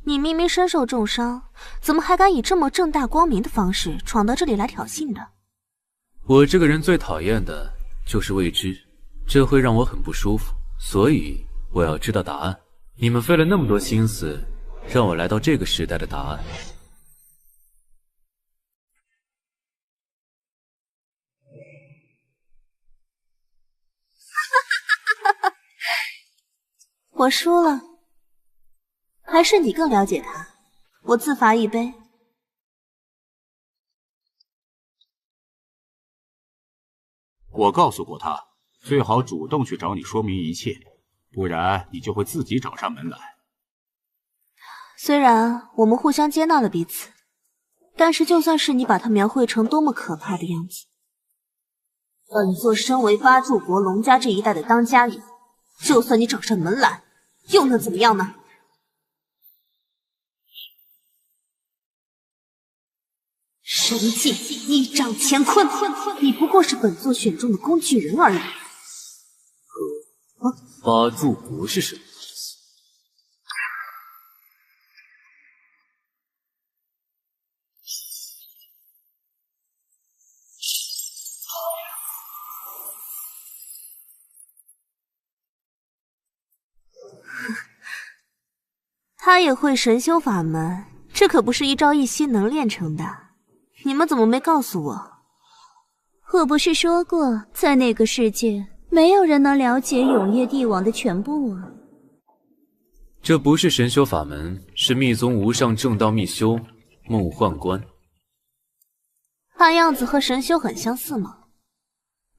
你明明身受重伤，怎么还敢以这么正大光明的方式闯到这里来挑衅的？我这个人最讨厌的就是未知，这会让我很不舒服，所以我要知道答案。你们费了那么多心思，让我来到这个时代的答案。我输了，还是你更了解他？我自罚一杯。我告诉过他，最好主动去找你说明一切，不然你就会自己找上门来。虽然我们互相接纳了彼此，但是就算是你把他描绘成多么可怕的样子，本座身为八柱国龙家这一代的当家人，就算你找上门来，又能怎么样呢？神界一掌乾坤，你不过是本座选中的工具人而已。八柱国是什么意思？他也会神修法门，这可不是一朝一夕能练成的。你们怎么没告诉我？我不是说过，在那个世界，没有人能了解永夜帝王的全部啊。这不是神修法门，是密宗无上正道密修梦幻观。看样子和神修很相似嘛。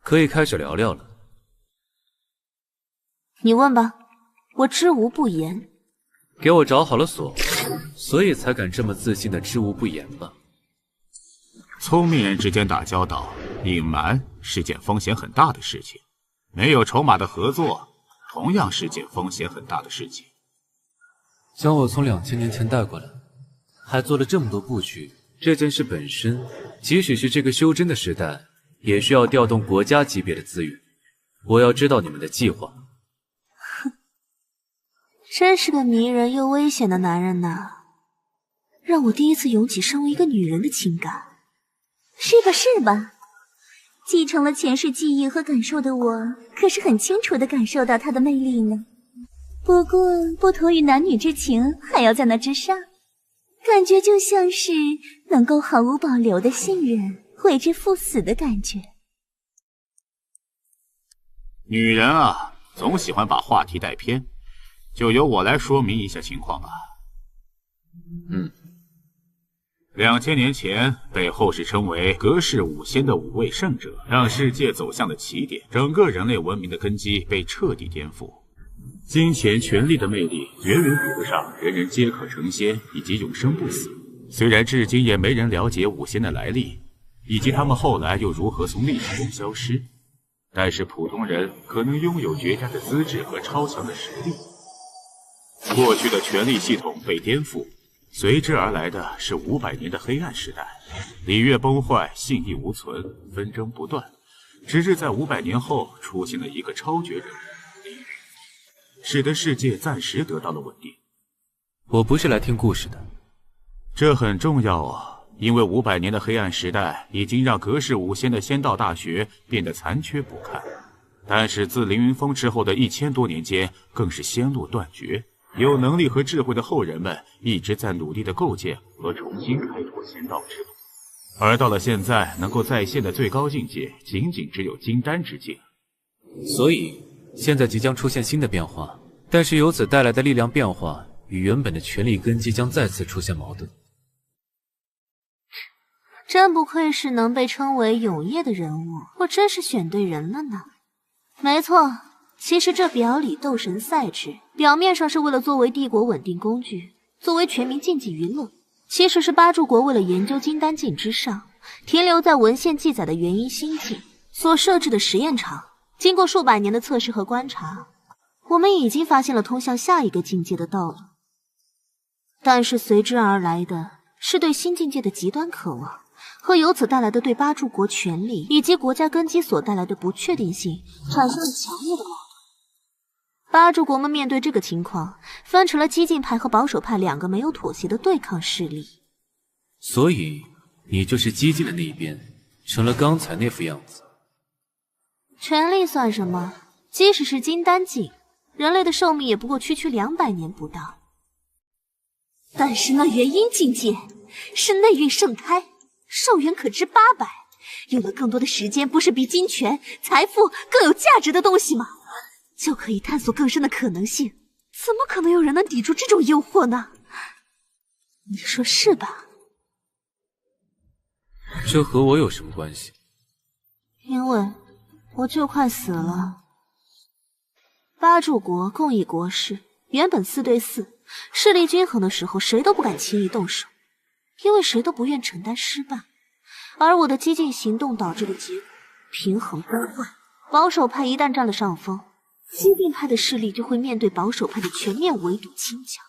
可以开始聊聊了。你问吧，我知无不言。给我找好了锁，所以才敢这么自信的知无不言吧。聪明人之间打交道，隐瞒是件风险很大的事情，没有筹码的合作同样是件风险很大的事情。将我从2000年前带过来，还做了这么多布局，这件事本身，即使是这个修真的时代，也需要调动国家级别的资源。我要知道你们的计划。哼，真是个迷人又危险的男人呐，让我第一次涌起身为一个女人的情感。是吧是吧，继承了前世记忆和感受的我，可是很清楚地感受到他的魅力呢。不过不同于男女之情，还要在那之上，感觉就像是能够毫无保留的信任，为之赴死的感觉。女人啊，总喜欢把话题带偏，就由我来说明一下情况吧。2000年前被后世称为隔世五仙的5位圣者，让世界走向了起点，整个人类文明的根基被彻底颠覆。金钱、权力的魅力远远比不上人人皆可成仙以及永生不死。虽然至今也没人了解五仙的来历，以及他们后来又如何从历史中消失，但是普通人可能拥有绝佳的资质和超强的实力。过去的权力系统被颠覆，随之而来的是500年的黑暗时代，礼乐崩坏，信义无存，纷争不断，直至在500年后出现了一个超绝人物李云，使得世界暂时得到了稳定。我不是来听故事的。这很重要啊，因为500年的黑暗时代已经让隔世五仙的仙道大学变得残缺不堪，但是自凌云峰之后的1000多年间，更是仙路断绝。有能力和智慧的后人们一直在努力的构建和重新开拓仙道之路，而到了现在，能够再现的最高境界仅仅只有金丹之境。所以现在即将出现新的变化，但是由此带来的力量变化与原本的权力根基将再次出现矛盾。真不愧是能被称为永夜的人物，我真是选对人了呢。没错，其实这表里斗神赛制，表面上是为了作为帝国稳定工具，作为全民竞技娱乐，其实是八柱国为了研究金丹境之上，停留在文献记载的元婴心境所设置的实验场。经过数百年的测试和观察，我们已经发现了通向下一个境界的道路，但是随之而来的是对新境界的极端渴望，和由此带来的对八柱国权力以及国家根基所带来的不确定性产生了强烈的矛盾。八柱国们面对这个情况，分成了激进派和保守派两个没有妥协的对抗势力。所以你就是激进的那一边，成了刚才那副样子。权力算什么？即使是金丹境，人类的寿命也不过区200年不到。但是那元婴境界是内蕴盛开，寿元可知800，有了更多的时间，不是比金钱、财富更有价值的东西吗？就可以探索更深的可能性，怎么可能有人能抵住这种诱惑呢？你说是吧？这和我有什么关系？因为我就快死了。八柱国共议国事，原本4对4，势力均衡的时候，谁都不敢轻易动手，因为谁都不愿承担失败。而我的激进行动导致的结果，平衡崩坏。保守派一旦占了上风，激进派的势力就会面对保守派的全面围堵清剿，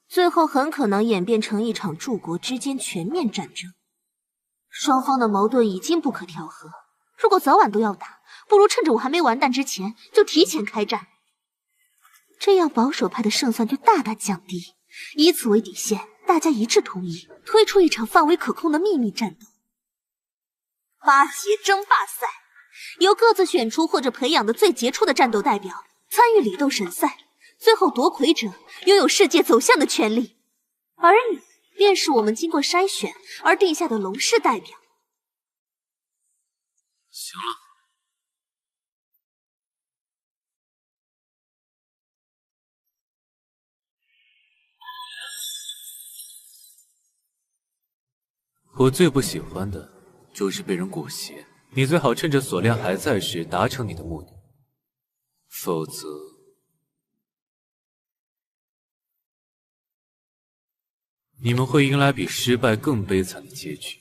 最后很可能演变成一场诸国之间全面战争。双方的矛盾已经不可调和，如果早晚都要打，不如趁着我还没完蛋之前就提前开战，这样保守派的胜算就大大降低。以此为底线，大家一致同意推出一场范围可控的秘密战斗——8节争霸赛，由各自选出或者培养的最杰出的战斗代表参与里斗神赛，最后夺魁者拥有世界走向的权利，而你便是我们经过筛选而定下的龙氏代表。行了，我最不喜欢的就是被人裹挟，你最好趁着锁链还在时达成你的目的，否则你们会迎来比失败更悲惨的结局。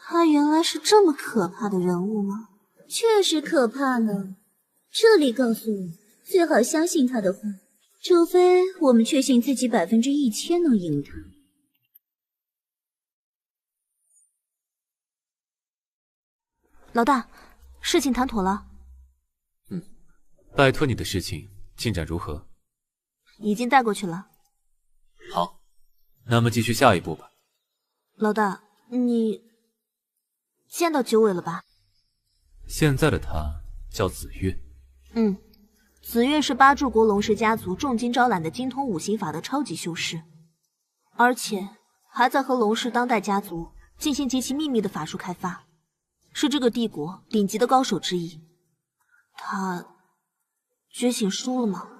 他原来是这么可怕的人物吗？确实可怕呢。这里告诉我，最好相信他的话，除非我们确信自己1000%能赢他。老大，事情谈妥了。拜托你的事情进展如何？已经带过去了。好，那么继续下一步吧。老大，你见到九尾了吧？现在的他叫紫月。紫月是八柱国龙氏家族重金招揽的精通五行法的超级修士，而且还在和龙氏当代家族进行极其秘密的法术开发，是这个帝国顶级的高手之一。他觉醒输了吗？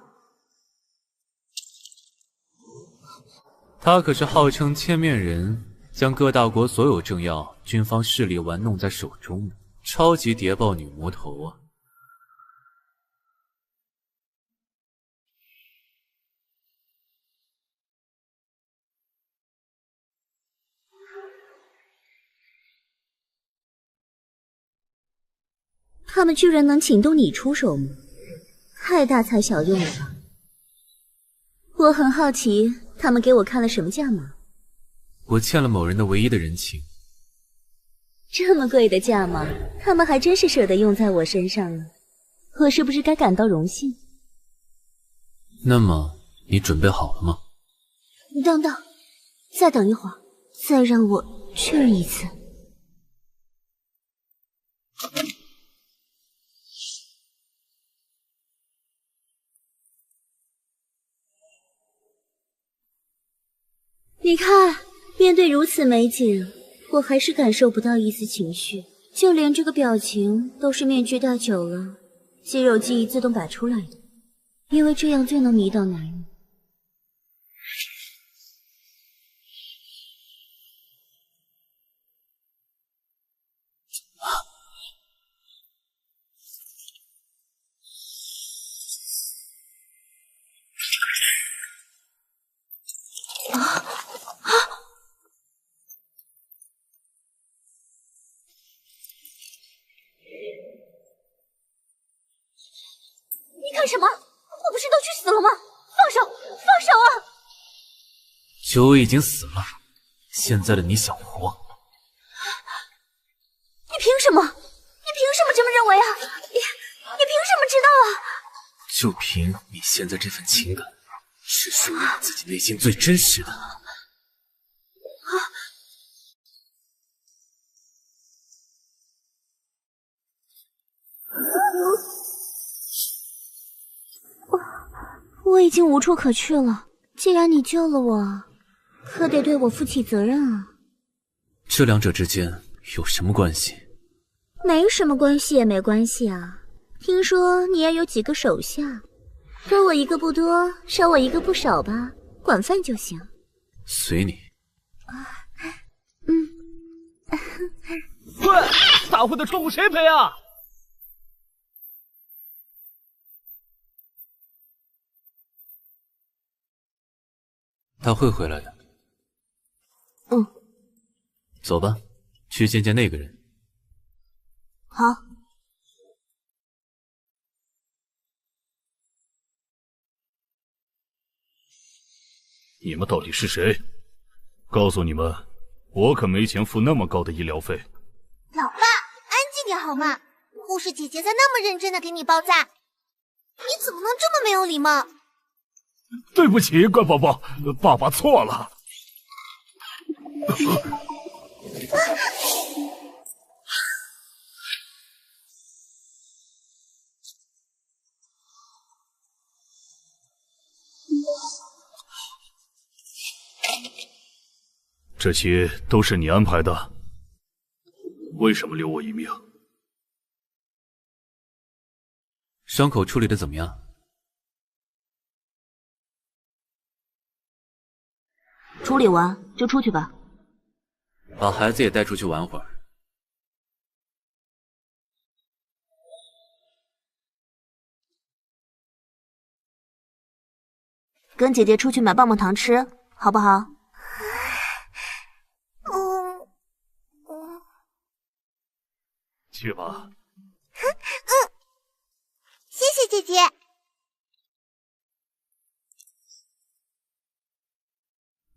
他可是号称千面人，将各大国所有政要、军方势力玩弄在手中，超级谍报女魔头啊！他们居然能请动你出手吗？太大材小用了吧！我很好奇，他们给我看了什么价码？我欠了某人的唯一的人情。这么贵的价码，他们还真是舍得用在我身上了。我是不是该感到荣幸？那么，你准备好了吗？等等，再等一会儿，再让我确认一次。你看，面对如此美景，我还是感受不到一丝情绪，就连这个表情都是面具戴久了，肌肉记忆自动摆出来的，因为这样最能迷倒男人。你干什么？我不是都去死了吗？放手！放手啊！九尾已经死了，现在的你想活？你凭什么？你凭什么这么认为啊？你凭什么知道啊？就凭你现在这份情感，是属于你自己内心最真实的。我已经无处可去了。既然你救了我，可得对我负起责任啊。这两者之间有什么关系？没什么关系也没关系啊。听说你也有几个手下，多我一个不多，少我一个不少吧，管饭就行。随你。喂，大会的窗户谁赔啊？他会回来的。走吧，去见见那个人。好。你们到底是谁？告诉你们，我可没钱付那么高的医疗费。老爸，安静点好吗？护士姐姐在那么认真的给你包扎，你怎么能这么没有礼貌？对不起，乖宝宝，爸爸错了。这些都是你安排的，为什么留我一命？伤口处理的怎么样？处理完就出去吧。把孩子也带出去玩会儿。跟姐姐出去买棒棒糖吃，好不好？去吧。谢谢姐姐。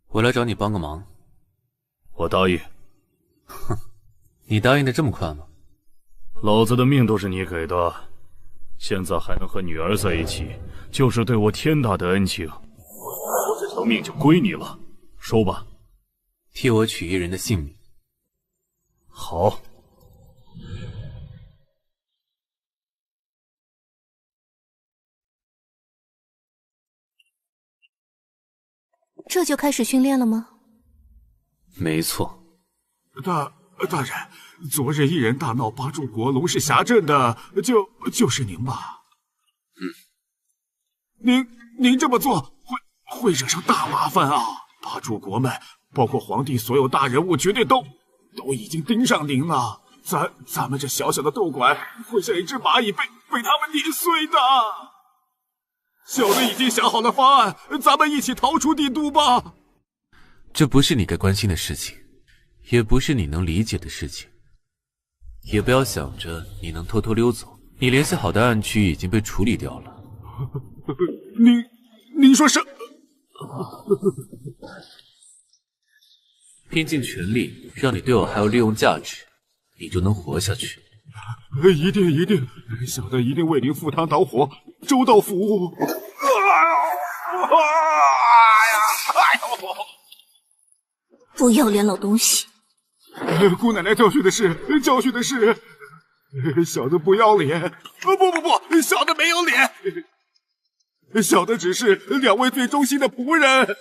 我来找你帮个忙。我答应。哼，你答应的这么快吗？老子的命都是你给的，现在还能和女儿在一起，就是对我天大的恩情。我这条命就归你了，说吧。替我取一人的性命。好。这就开始训练了吗？没错。大人，昨日一人大闹八柱国龙氏峡镇的，就是您吧？您这么做会惹上大麻烦啊！八柱国们，包括皇帝所有大人物，绝对都已经盯上您了。咱们这小小的斗馆会像一只蚂蚁被他们碾碎的。小的已经想好了方案，咱们一起逃出帝都吧。这不是你该关心的事情，也不是你能理解的事情，也不要想着你能偷偷溜走。你联系好的暗区已经被处理掉了。您说是？拼尽全力让你对我还有利用价值，你就能活下去。一定，小的一定为您赴汤蹈火，周到服务。不要脸老东西！姑奶奶教训的是，小的不要脸。不，小的没有脸，小的只是两位最忠心的仆人。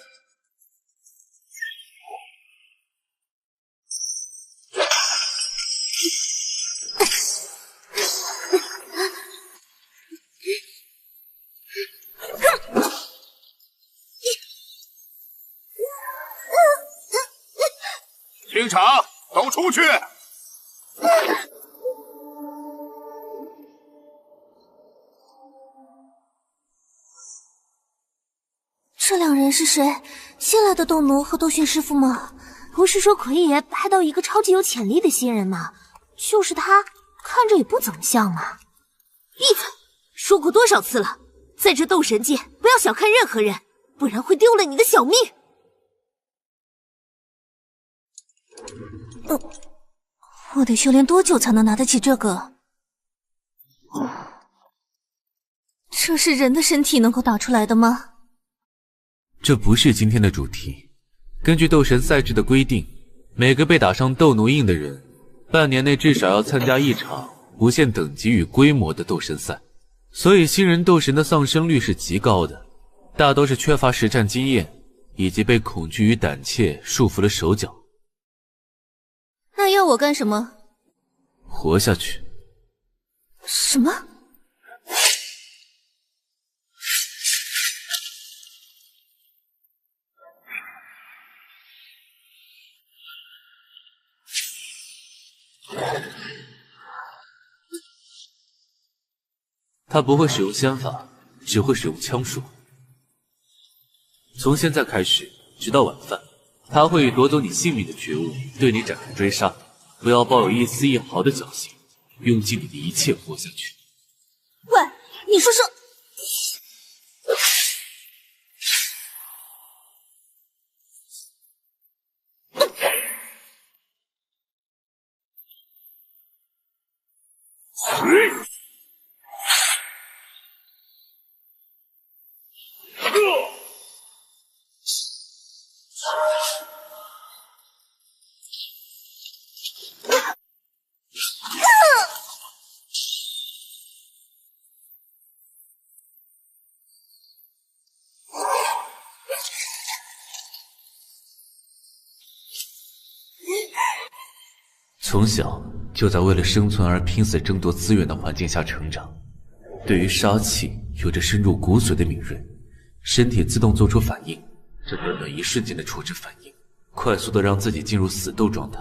清场，都出去！这两人是谁？新来的斗奴和斗训师傅吗？不是说魁爷派到一个超级有潜力的新人吗？就是他，看着也不怎么像嘛。闭嘴！说过多少次了，在这斗神界不要小看任何人，不然会丢了你的小命。我得修炼多久才能拿得起这个？这是人的身体能够打出来的吗？这不是今天的主题。根据斗神赛制的规定，每个被打上斗奴印的人，半年内至少要参加一场不限等级与规模的斗神赛。所以新人斗神的丧生率是极高的，大多是缺乏实战经验，以及被恐惧与胆怯束缚了手脚。那要我干什么？活下去。什么？他不会使用仙法，只会使用枪术。从现在开始，直到晚饭，他会以夺走你性命的觉悟对你展开追杀。不要抱有一丝一毫的侥幸，用尽你的一切活下去。喂，你说说。从小就在为了生存而拼死争夺资源的环境下成长，对于杀气有着深入骨髓的敏锐，身体自动做出反应，这短短一瞬间的处置反应，快速的让自己进入死斗状态，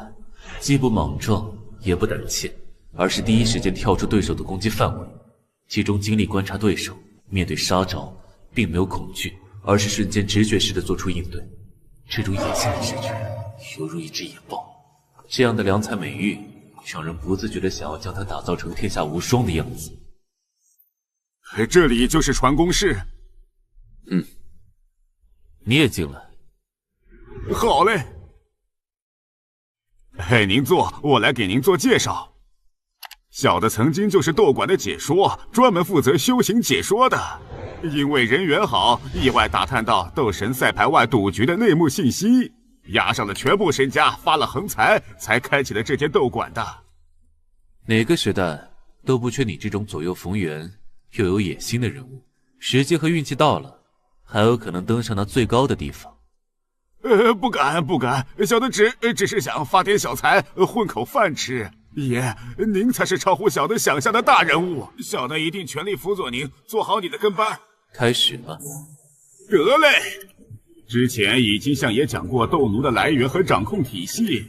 既不莽撞也不胆怯，而是第一时间跳出对手的攻击范围，集中精力观察对手，面对杀招并没有恐惧，而是瞬间直觉式的做出应对。这种野性的直觉犹如一只野豹，这样的良才美誉让人不自觉的想要将它打造成天下无双的样子。这里就是传功室。你也进来。好嘞。嘿，您坐，我来给您做介绍。小的曾经就是斗馆的解说，专门负责修行解说的。因为人缘好，意外打探到斗神赛牌外赌局的内幕信息，押上了全部身家，发了横财，才开启了这间斗馆的。哪个时代都不缺你这种左右逢源又有野心的人物，时机和运气到了，还有可能登上那最高的地方。不敢，小的只是想发点小财，混口饭吃。爷，您才是超乎小的想象的大人物，小的一定全力辅佐您，做好你的跟班。开始吧。得嘞。之前已经向爷讲过斗奴的来源和掌控体系，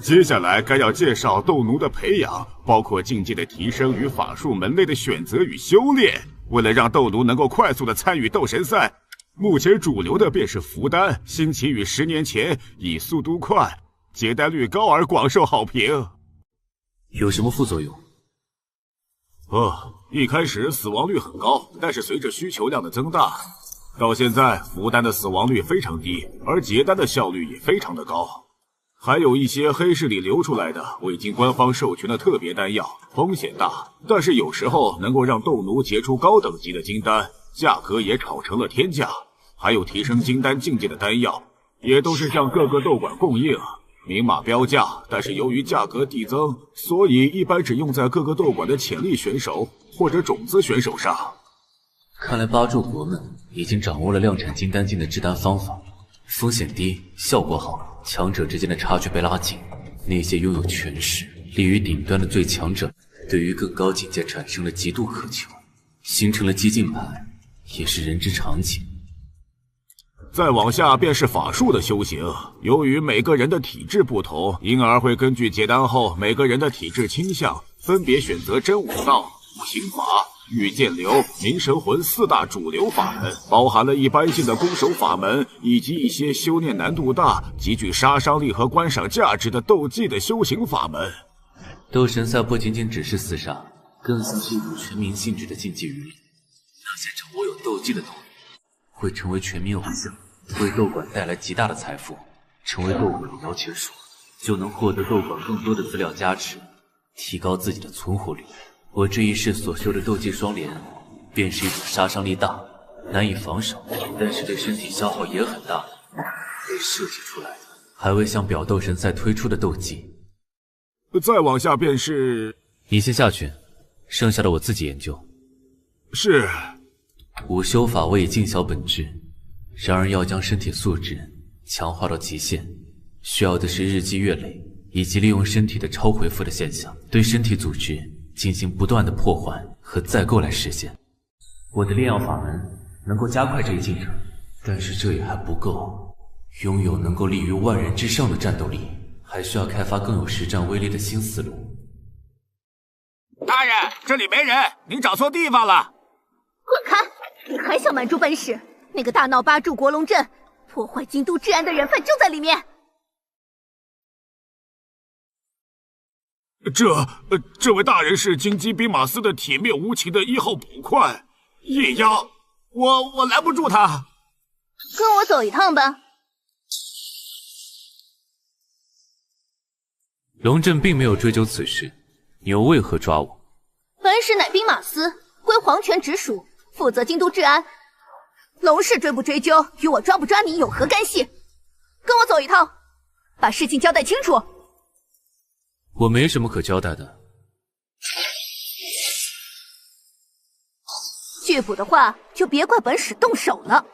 接下来该要介绍斗奴的培养，包括境界的提升与法术门类的选择与修炼。为了让斗奴能够快速的参与斗神赛，目前主流的便是符丹，兴起于10年前，以速度快、结单率高而广受好评。有什么副作用？一开始死亡率很高，但是随着需求量的增大，到现在符丹的死亡率非常低，而结丹的效率也非常的高。还有一些黑市里流出来的未经官方授权的特别丹药，风险大，但是有时候能够让斗奴结出高等级的金丹，价格也炒成了天价。还有提升金丹境界的丹药，也都是向各个斗馆供应，明码标价，但是由于价格递增，所以一般只用在各个斗馆的潜力选手或者种子选手上。看来八柱国们已经掌握了量产金丹境的制丹方法，风险低，效果好，强者之间的差距被拉近。那些拥有权势、立于顶端的最强者，对于更高境界产生了极度渴求，形成了激进派，也是人之常情。再往下便是法术的修行，由于每个人的体质不同，因而会根据结丹后每个人的体质倾向，分别选择真武道、五行法、御剑流、冥神魂4大主流法门，包含了一般性的攻守法门，以及一些修炼难度大、极具杀伤力和观赏价值的斗技的修行法门。斗神赛不仅仅只是厮杀，更像是一种全民性质的竞技娱乐。那些掌握有斗技的斗女，会成为全民偶像，为斗馆带来极大的财富。成为斗馆的摇钱树，就能获得斗馆更多的资料加持，提高自己的存活率。我这一世所修的斗技双连，便是一种杀伤力大、难以防守，但是对身体消耗也很大，被设计出来的，还未向表斗神赛推出的斗技。再往下便是……你先下去，剩下的我自己研究。是。吾修法未以尽小本质，然而要将身体素质强化到极限，需要的是日积月累，以及利用身体的超回复的现象，对身体组织进行不断的破坏和再构来实现。我的炼药法门能够加快这一进程，但是这也还不够。拥有能够立于万人之上的战斗力，还需要开发更有实战威力的新思路。大人，这里没人，您找错地方了。滚开！你还想瞒住本使？那个大闹八柱国龙阵、破坏京都治安的人犯就在里面。这位大人是京畿兵马司的铁面无情的1号捕快叶押，我拦不住他。跟我走一趟吧。龙震并没有追究此事，你又为何抓我？本使乃兵马司，归皇权直属，负责京都治安。龙氏追不追究，与我抓不抓你有何干系？跟我走一趟，把事情交代清楚。我没什么可交代的。拒捕的话，就别怪本使动手了。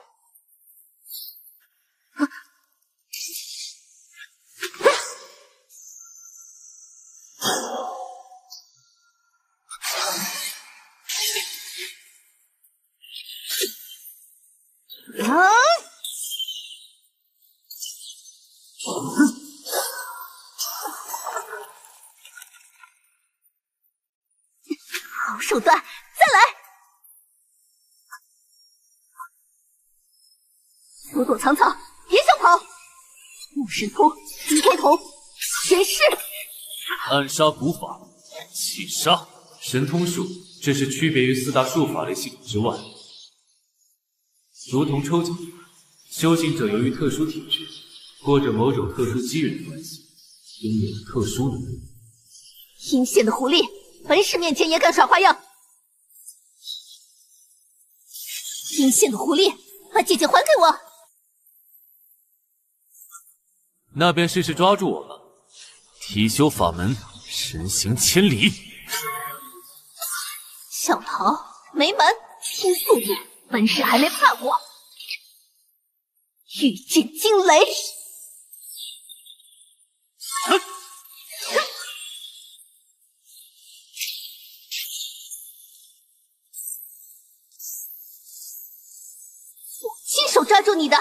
好手段，再来！躲躲藏藏，别想跑！木神通、金天童、前世。暗杀古法，起杀神通术，这是区别于4大术法类系统之外。如同抽奖，修行者由于特殊体质或者某种特殊机缘的关系，拥有了特殊能力。阴险的狐狸，本使面前也敢耍花样！阴险的狐狸，把姐姐还给我！那便试试抓住我吧。提修法门，神行千里。小桃，没门，拼速度！本使还没怕过。御剑惊雷！我亲手抓住你的！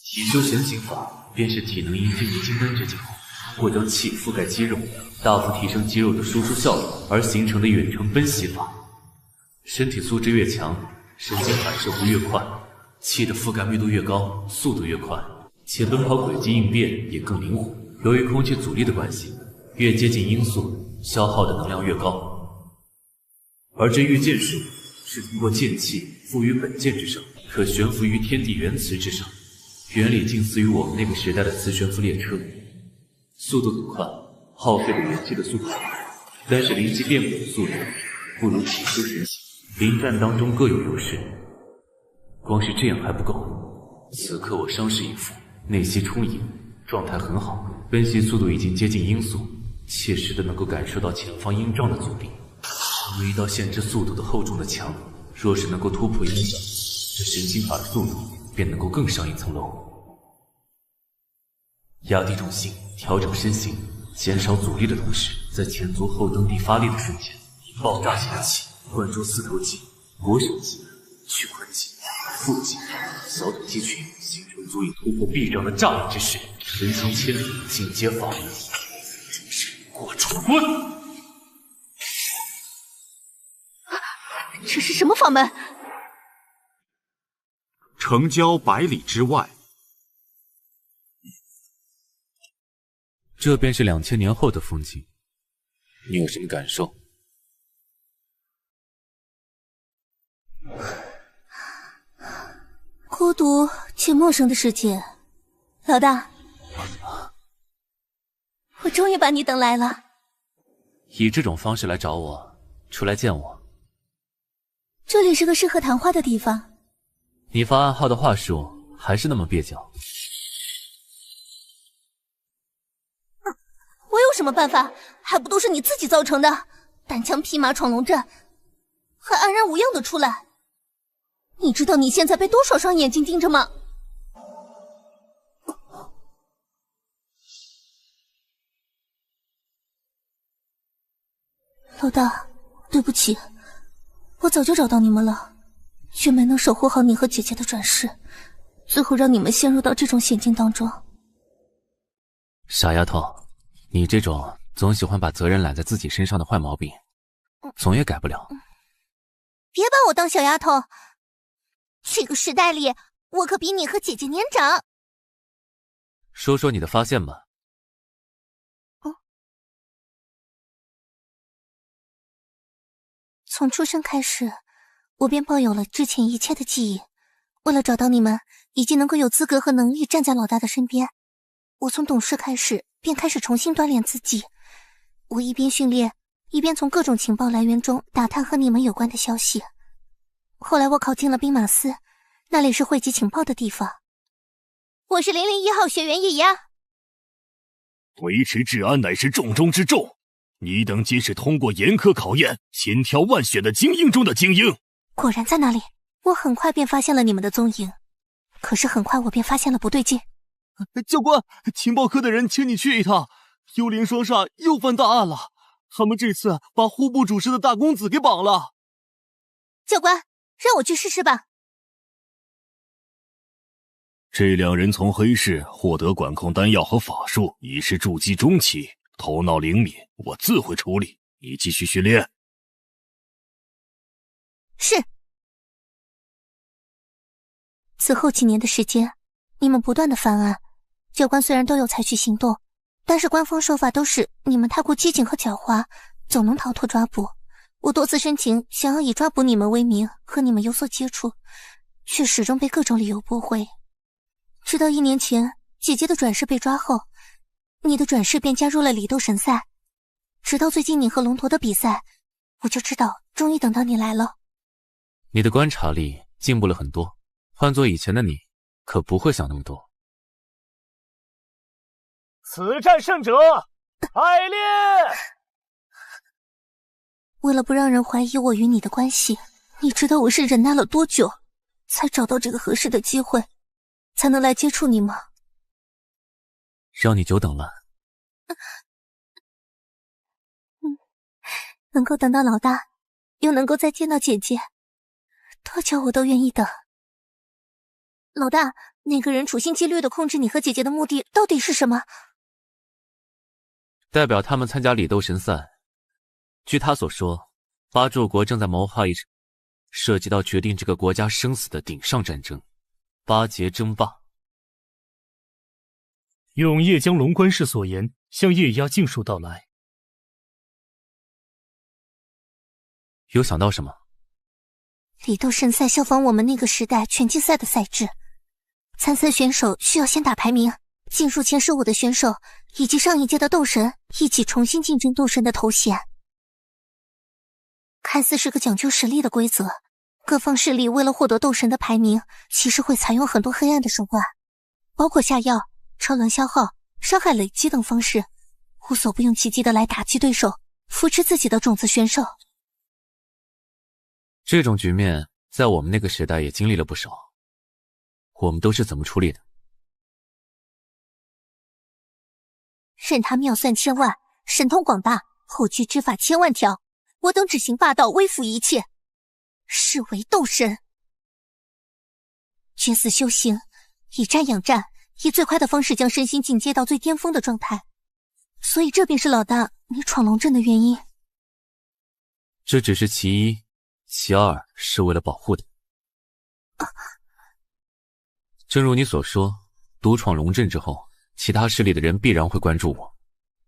提修神行法，便是体能因进入金丹之境后，或将气覆盖肌肉，大幅提升肌肉的输出效率而形成的远程奔袭法。身体素质越强，神经反射弧越快，气的覆盖密度越高，速度越快，且奔跑轨迹应变也更灵活。由于空气阻力的关系，越接近音速，消耗的能量越高。而这御剑术是通过剑气附于本剑之上，可悬浮于天地原磁之上，原理近似于我们那个时代的磁悬浮列车，速度很快，耗费的元气的速度很快，但是灵机变轨的速度不如提修神行。临战当中各有优势，光是这样还不够。此刻我伤势已复，内息充盈，状态很好，奔袭速度已经接近音速，切实的能够感受到前方音障的阻力。而一道限制速度的厚重的墙，若是能够突破音障，这神行法的速度便能够更上一层楼。压低重心，调整身形，减少阻力的同时，在前足后蹬地发力的瞬间，以爆炸性的气灌注4头肌、腘绳肌、屈髋肌、腹肌、小腿肌群，形成足以突破壁障的炸力之势。神行千里，进阶法门，过楚关。这是什么法门？城郊100里之外，这便是2000年后的风景。你有什么感受？孤独且陌生的世界，老大，我终于把你等来了。以这种方式来找我，出来见我，这里是个适合谈话的地方。你发暗号的话术还是那么蹩脚。我有什么办法？还不都是你自己造成的？单枪匹马闯龙阵，还安然无恙的出来。你知道你现在被多少双眼睛盯着吗？老大，对不起，我早就找到你们了，却没能守护好你和姐姐的转世，最后让你们陷入到这种险境当中。傻丫头，你这种总喜欢把责任揽在自己身上的坏毛病，总也改不了。别把我当小丫头，这个时代里，我可比你和姐姐年长。说说你的发现吧。从出生开始，我便抱有了之前一切的记忆。为了找到你们，以及能够有资格和能力站在老大的身边，我从懂事开始便开始重新锻炼自己。我一边训练，一边从各种情报来源中打探和你们有关的消息。后来我考进了兵马司，那里是汇集情报的地方。我是001号学员叶芽。维持治安乃是重中之重，你等皆是通过严苛考验、千挑万选的精英中的精英。果然在那里，我很快便发现了你们的踪影。可是很快我便发现了不对劲。教官，情报科的人请你去一趟，幽灵双煞又犯大案了，他们这次把户部主事的大公子给绑了。教官，让我去试试吧。这两人从黑市获得管控丹药和法术，已是筑基中期，头脑灵敏，我自会处理。你继续训练。是。此后几年的时间，你们不断的犯案，教官虽然都有采取行动，但是官方说法都是你们太过机警和狡猾，总能逃脱抓捕。我多次申请想要以抓捕你们为名和你们有所接触，却始终被各种理由驳回。直到1年前姐姐的转世被抓后，你的转世便加入了李斗神赛。直到最近你和龙驼的比赛，我就知道终于等到你来了。你的观察力进步了很多，换做以前的你可不会想那么多。此战胜者海烈。为了不让人怀疑我与你的关系，你知道我是忍耐了多久才找到这个合适的机会才能来接触你吗？让你久等了。能够等到老大，又能够再见到姐姐，多久我都愿意等。老大，那个人处心积虑的控制你和姐姐的目的到底是什么？代表他们参加李斗神赛。据他所说，八柱国正在谋划一场涉及到决定这个国家生死的顶上战争——八节争霸。用叶江龙官事所言向叶押尽数道来。有想到什么？李斗神赛效仿我们那个时代拳击赛的赛制，参赛选手需要先打排名，进入前15的选手以及上一届的斗神一起重新竞争斗神的头衔。看似是个讲究实力的规则，各方势力为了获得斗神的排名，其实会采用很多黑暗的手段，包括下药、超能消耗、伤害累积等方式，无所不用其极的来打击对手，扶持自己的种子选手。这种局面在我们那个时代也经历了不少，我们都是怎么处理的？任他妙算千万，神通广大，后具之法千万条，我等只行霸道，微服一切，是为斗神。决死修行，以战养战，以最快的方式将身心进阶到最巅峰的状态。所以这便是老大你闯龙阵的原因。这只是其一，其二是为了保护的。正如你所说，独闯龙阵之后，其他势力的人必然会关注我。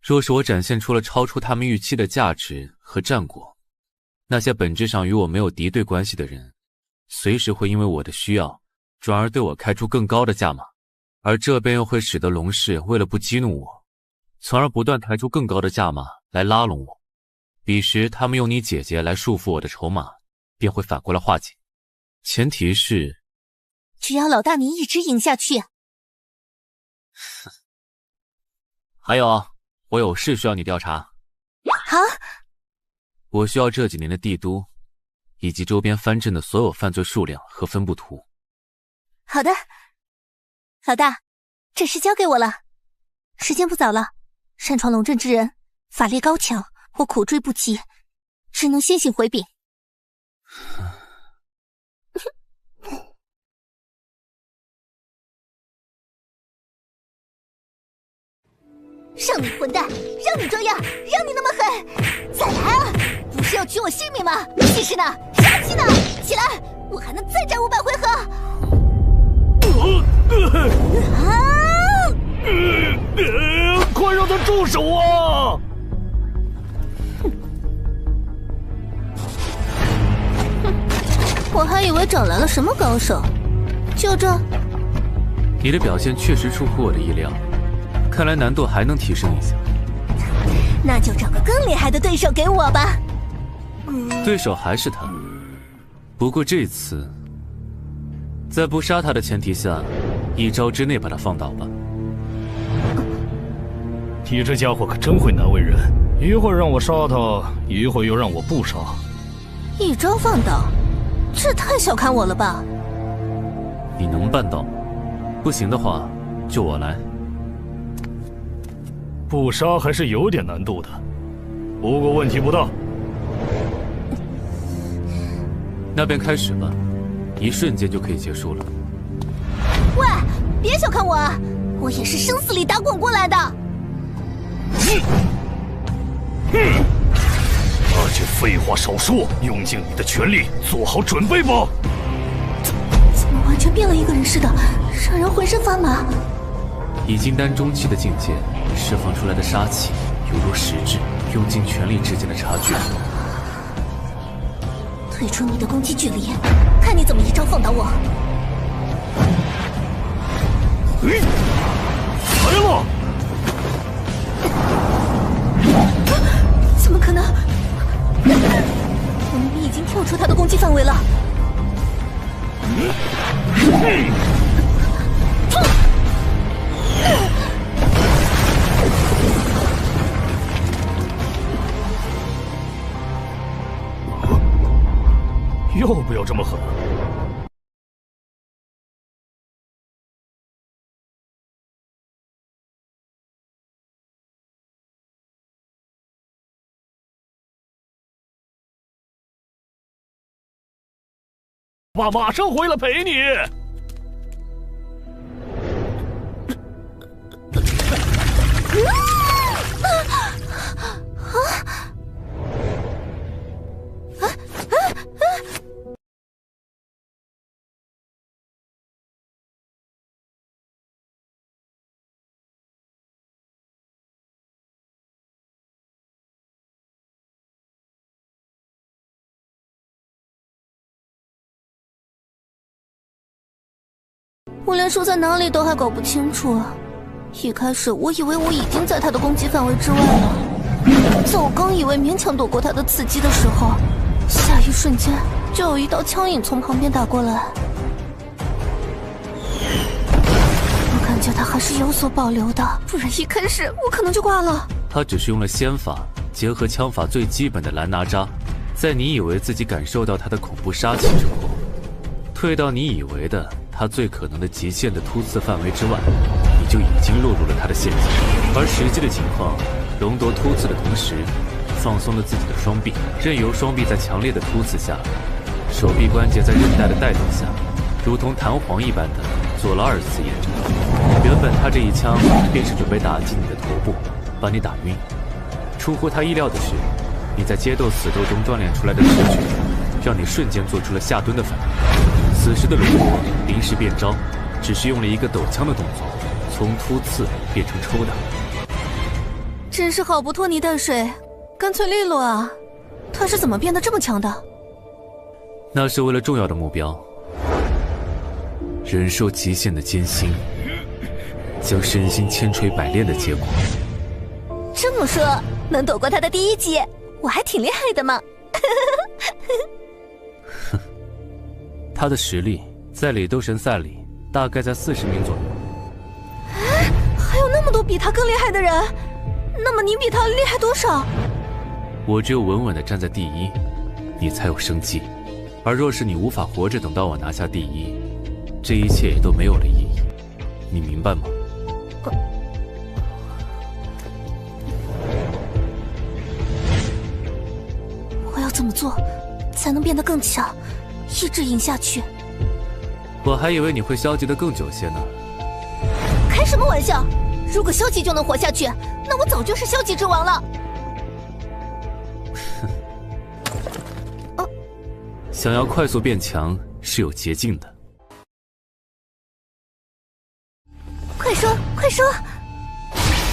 若是我展现出了超出他们预期的价值和战果，那些本质上与我没有敌对关系的人，随时会因为我的需要，转而对我开出更高的价码，而这便又会使得龙氏为了不激怒我，从而不断抬出更高的价码来拉拢我。彼时他们用你姐姐来束缚我的筹码，便会反过来化解。前提是，只要老大你一直赢下去。还有，我有事需要你调查。好，我需要这几年的帝都以及周边藩镇的所有犯罪数量和分布图。好的，老大，这事交给我了。时间不早了，擅闯龙镇之人法力高强，我苦追不及，只能先行回禀。让你混蛋，让你这样，让你那么狠，再来啊！不是要取我性命吗？气势呢？杀气呢？起来，我还能再战500回合！快让他住手啊！我还以为找来了什么高手，就这？你的表现确实出乎我的意料。看来难度还能提升一下，那就找个更厉害的对手给我吧。对手还是他，不过这次在不杀他的前提下，1招之内把他放倒吧。你这家伙可真会难为人，一会儿让我杀他，一会儿又让我不杀。1招放倒，这太小看我了吧？你能办到吗？不行的话，就我来。不杀还是有点难度的，不过问题不大。那便开始吧，一瞬间就可以结束了。喂，别小看我啊，我也是生死里打滚过来的。那就废话少说，用尽你的全力，做好准备吧。怎么完全变了一个人似的，让人浑身发麻。以金丹中期的境界释放出来的杀气，犹如实质用尽全力之间的差距。退出你的攻击距离，看你怎么1招放倒我。来了！怎么可能？我明明已经跳出他的攻击范围了。要不要这么狠？爸马上回来陪你。我连输在哪里都还搞不清楚。一开始我以为我已经在他的攻击范围之外了，在我刚以为勉强躲过他的刺击的时候，下一瞬间就有一道枪影从旁边打过来。我感觉他还是有所保留的，不然一开始我可能就挂了。他只是用了仙法结合枪法最基本的蓝拿扎，在你以为自己感受到他的恐怖杀气之后，退到你以为的他最可能的极限的突刺范围之外，你就已经落入了他的陷阱。而实际的情况，龙夺突刺的同时，放松了自己的双臂，任由双臂在强烈的突刺下，手臂关节在韧带的带动下，如同弹簧一般的做了2次验证。原本他这一枪便是准备打进你的头部，把你打晕。出乎他意料的是，你在街斗死斗中锻炼出来的直觉，让你瞬间做出了下蹲的反应。此时的龙夺临时变招，只是用了一个抖枪的动作，从突刺变成抽打。真是好不拖泥带水，干脆利落啊！他是怎么变得这么强的？那是为了重要的目标，忍受极限的艰辛，将身心千锤百炼的结果。这么说，能躲过他的第1击，我还挺厉害的嘛！他的实力在里斗神赛里大概在40名左右。哎，还有那么多比他更厉害的人，那么你比他厉害多少？我只有稳稳地站在第一，你才有生机。而若是你无法活着等到我拿下第一，这一切也都没有了意义。你明白吗？我要怎么做才能变得更强，一直赢下去？我还以为你会消极得更久些呢。开什么玩笑！如果消极就能活下去，那我早就是消极之王了。想要快速变强是有捷径的。快说，快说！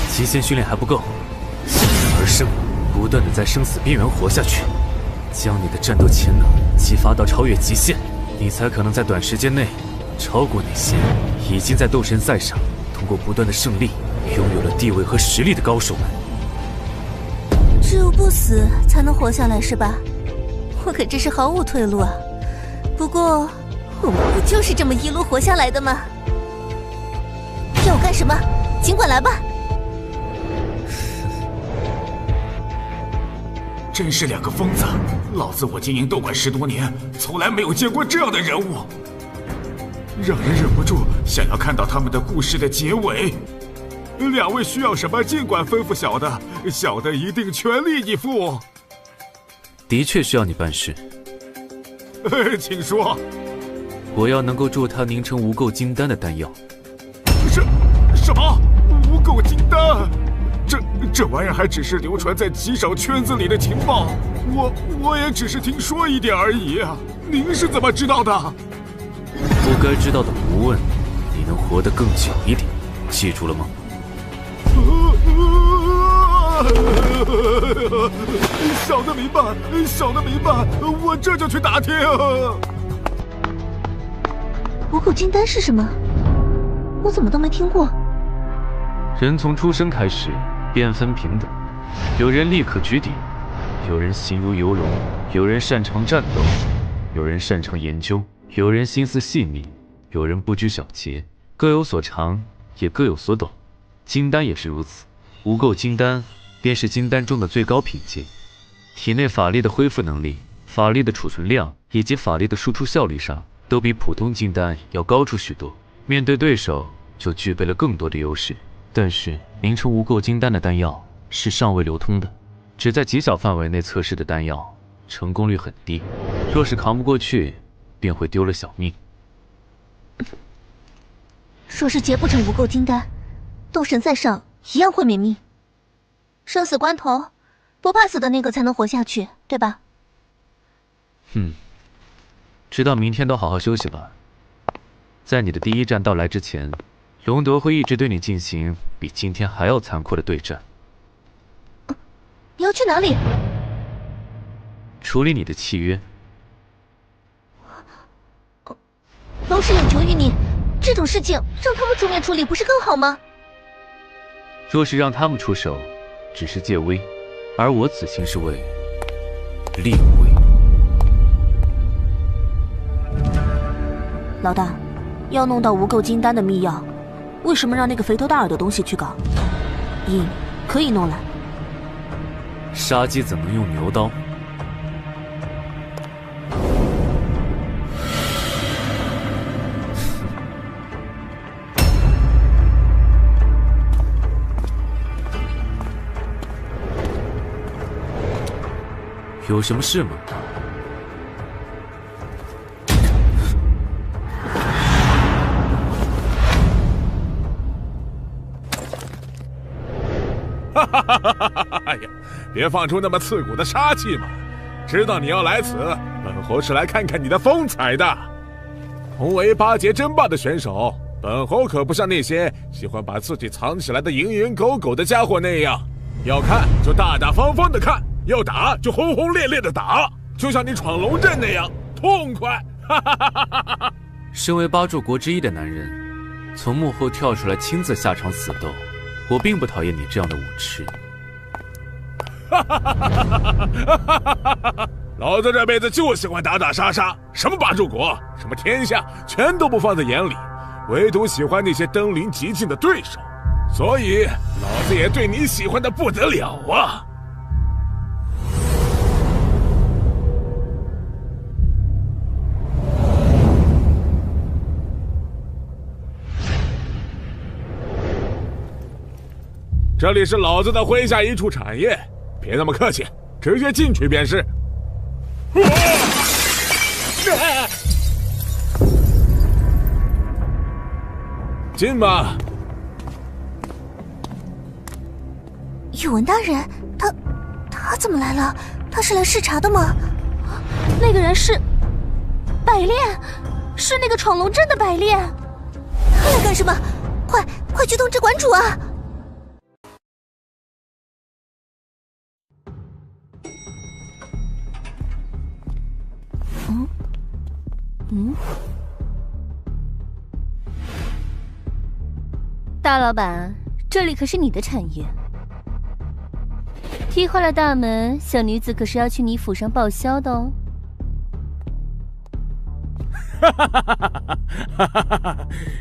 极限训练还不够，向死而生，不断地在生死边缘活下去，将你的战斗潜能激发到超越极限，你才可能在短时间内超过那些已经在斗神赛上通过不断的胜利拥有了地位和实力的高手们。只有不死才能活下来是吧？我可真是毫无退路啊！不过我不就是这么一路活下来的吗？要我干什么？尽管来吧！真是两个疯子！老子我经营斗馆10多年，从来没有见过这样的人物，让人忍不住想要看到他们的故事的结尾。两位需要什么，尽管吩咐小的，小的一定全力以赴。的确需要你办事。请说。我要能够助他凝成无垢金丹的丹药。什么？无垢金丹？这玩意儿还只是流传在极少圈子里的情报，我也只是听说一点而已。您是怎么知道的？不该知道的不问，你能活得更久一点，记住了吗？小的明白，小的明白，我这就去打听。无垢金丹是什么？我怎么都没听过。人从出生开始便分平等，有人立刻居顶，有人心如游龙，有人擅长战斗，有人擅长研究，有人心思细密，有人不拘小节，各有所长，也各有所懂。金丹也是如此，无垢金丹便是金丹中的最高品阶，体内法力的恢复能力、法力的储存量以及法力的输出效率上，都比普通金丹要高出许多。面对对手，就具备了更多的优势。但是凝成无垢金丹的丹药是尚未流通的，只在极小范围内测试的丹药，成功率很低。若是扛不过去，便会丢了小命。若是结不成无垢金丹，斗神赛上一样会泯灭。生死关头，不怕死的那个才能活下去，对吧？直到明天都好好休息吧。在你的第一战到来之前，龙德会一直对你进行比今天还要残酷的对战。你要去哪里？处理你的契约。老师有求于你，这种事情让他们出面处理不是更好吗？若是让他们出手，只是借威，而我此行是为立威。老大，要弄到无垢金丹的秘药，为什么让那个肥头大耳的东西去搞？印可以弄来。杀鸡怎能用牛刀？有什么事吗？哎呀，别放出那么刺骨的杀气嘛！知道你要来此，本侯是来看看你的风采的。同为8节争霸的选手，本侯可不像那些喜欢把自己藏起来的蝇营狗苟的家伙那样，要看就大大方方的看，要打就轰轰烈烈的打，就像你闯龙阵那样痛快。身为8柱国之一的男人，从幕后跳出来亲自下场死斗，我并不讨厌你这样的武痴。老子这辈子就喜欢打打杀杀，什么霸主国，什么天下，全都不放在眼里，唯独喜欢那些登临极境的对手。所以，老子也对你喜欢的不得了啊！这里是老子的麾下一处产业，别那么客气，直接进去便是。进吧。宇文大人，他怎么来了？他是来视察的吗？那个人是百炼，是那个闯龙阵的百炼。他来干什么？快去通知馆主啊！大老板，这里可是你的产业，踢坏了大门，小女子可是要去你府上报销的哦。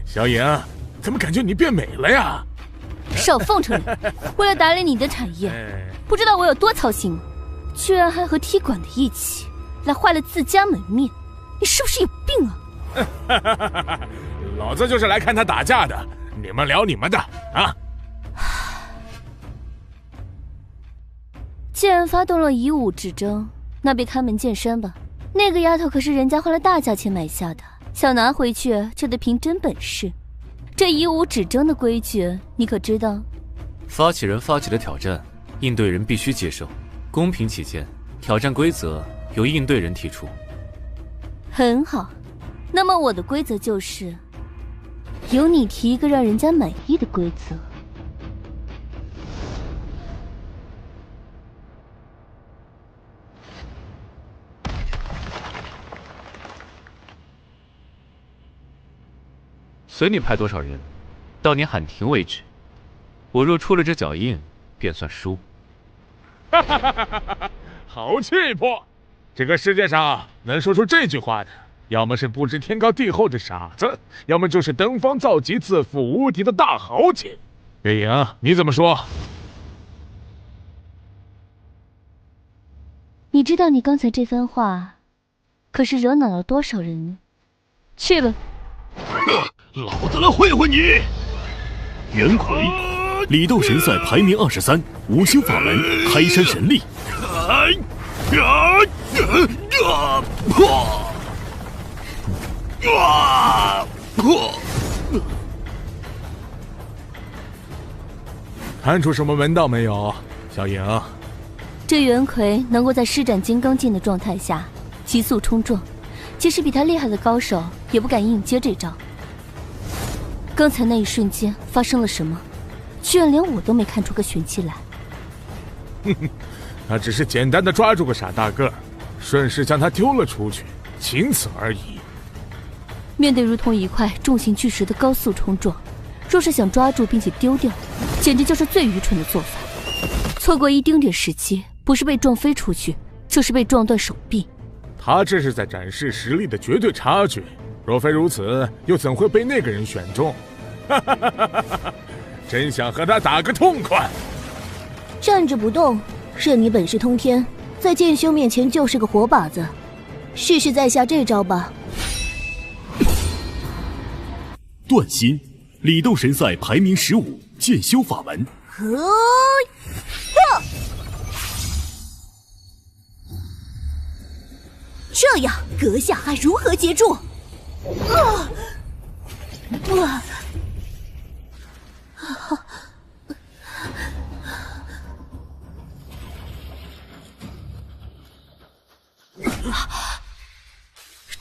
小影，怎么感觉你变美了呀？少奉承你！为了打理你的产业，不知道我有多操心吗？居然还和踢馆的一起来坏了自家门面，你是不是有病啊？老子就是来看他打架的，你们聊你们的啊！既然发动了以武之争，那便开门见山吧。那个丫头可是人家花了大价钱买下的，想拿回去就得凭真本事。这以武止争的规矩，你可知道？发起人发起的挑战，应对人必须接受。公平起见，挑战规则由应对人提出。很好，那么我的规则就是，由你提一个让人家满意的规则。随你派多少人，到你喊停为止。我若出了这脚印，便算输。好气魄！这个世界上能说出这句话的，要么是不知天高地厚的傻子，要么就是登峰造极、自负无敌的大豪杰。月影，你怎么说？你知道你刚才这番话，可是惹恼了多少人呢？去吧。老子来会会你！元魁，李斗神赛排名23，无修法门，开山神力。看出什么门道没有，小影？这元魁能够在施展金刚劲的状态下急速冲撞，即使比他厉害的高手也不敢硬接这招。刚才那一瞬间发生了什么？居然连我都没看出个玄机来。哼哼，他只是简单的抓住个傻大个，顺势将他丢了出去，仅此而已。面对如同一块重型巨石的高速冲撞，若是想抓住并且丢掉，简直就是最愚蠢的做法。错过一丁点时机，不是被撞飞出去，就是被撞断手臂。他这是在展示实力的绝对差距。若非如此，又怎会被那个人选中？真想和他打个痛快！站着不动，任你本事通天，在剑修面前就是个活靶子。试试再下这招吧。断心，李斗神赛排名15，剑修法门。这样，阁下还如何接住？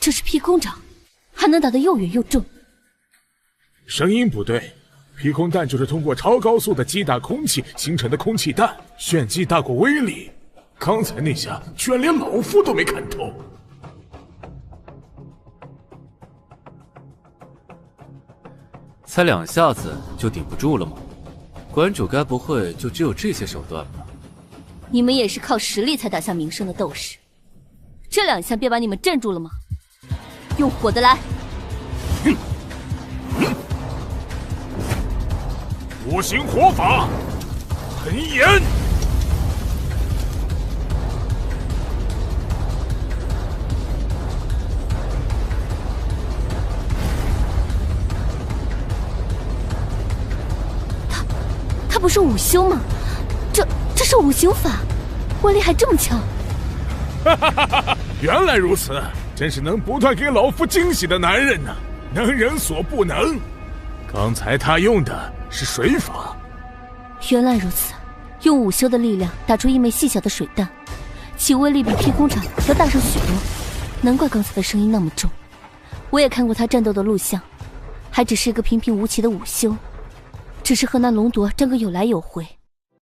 这是劈空掌，还能打得又远又重。声音不对，劈空弹就是通过超高速的击打空气形成的空气弹，炫技大过威力。刚才那下居然连老夫都没看透。才2下子就顶不住了吗？馆主该不会就只有这些手段吧？你们也是靠实力才打下名声的斗士，这2下便把你们镇住了吗？用火的来！五行火法，喷炎。他不是午休吗？这是五行法，威力还这么强。哈哈哈哈！原来如此，真是能不断给老夫惊喜的男人呢，能人所不能。刚才他用的是水法。原来如此，用午休的力量打出一枚细小的水弹，其威力比劈空场要大上许多，难怪刚才的声音那么重。我也看过他战斗的录像，还只是一个平平无奇的午休，只是和那龙夺争个有来有回。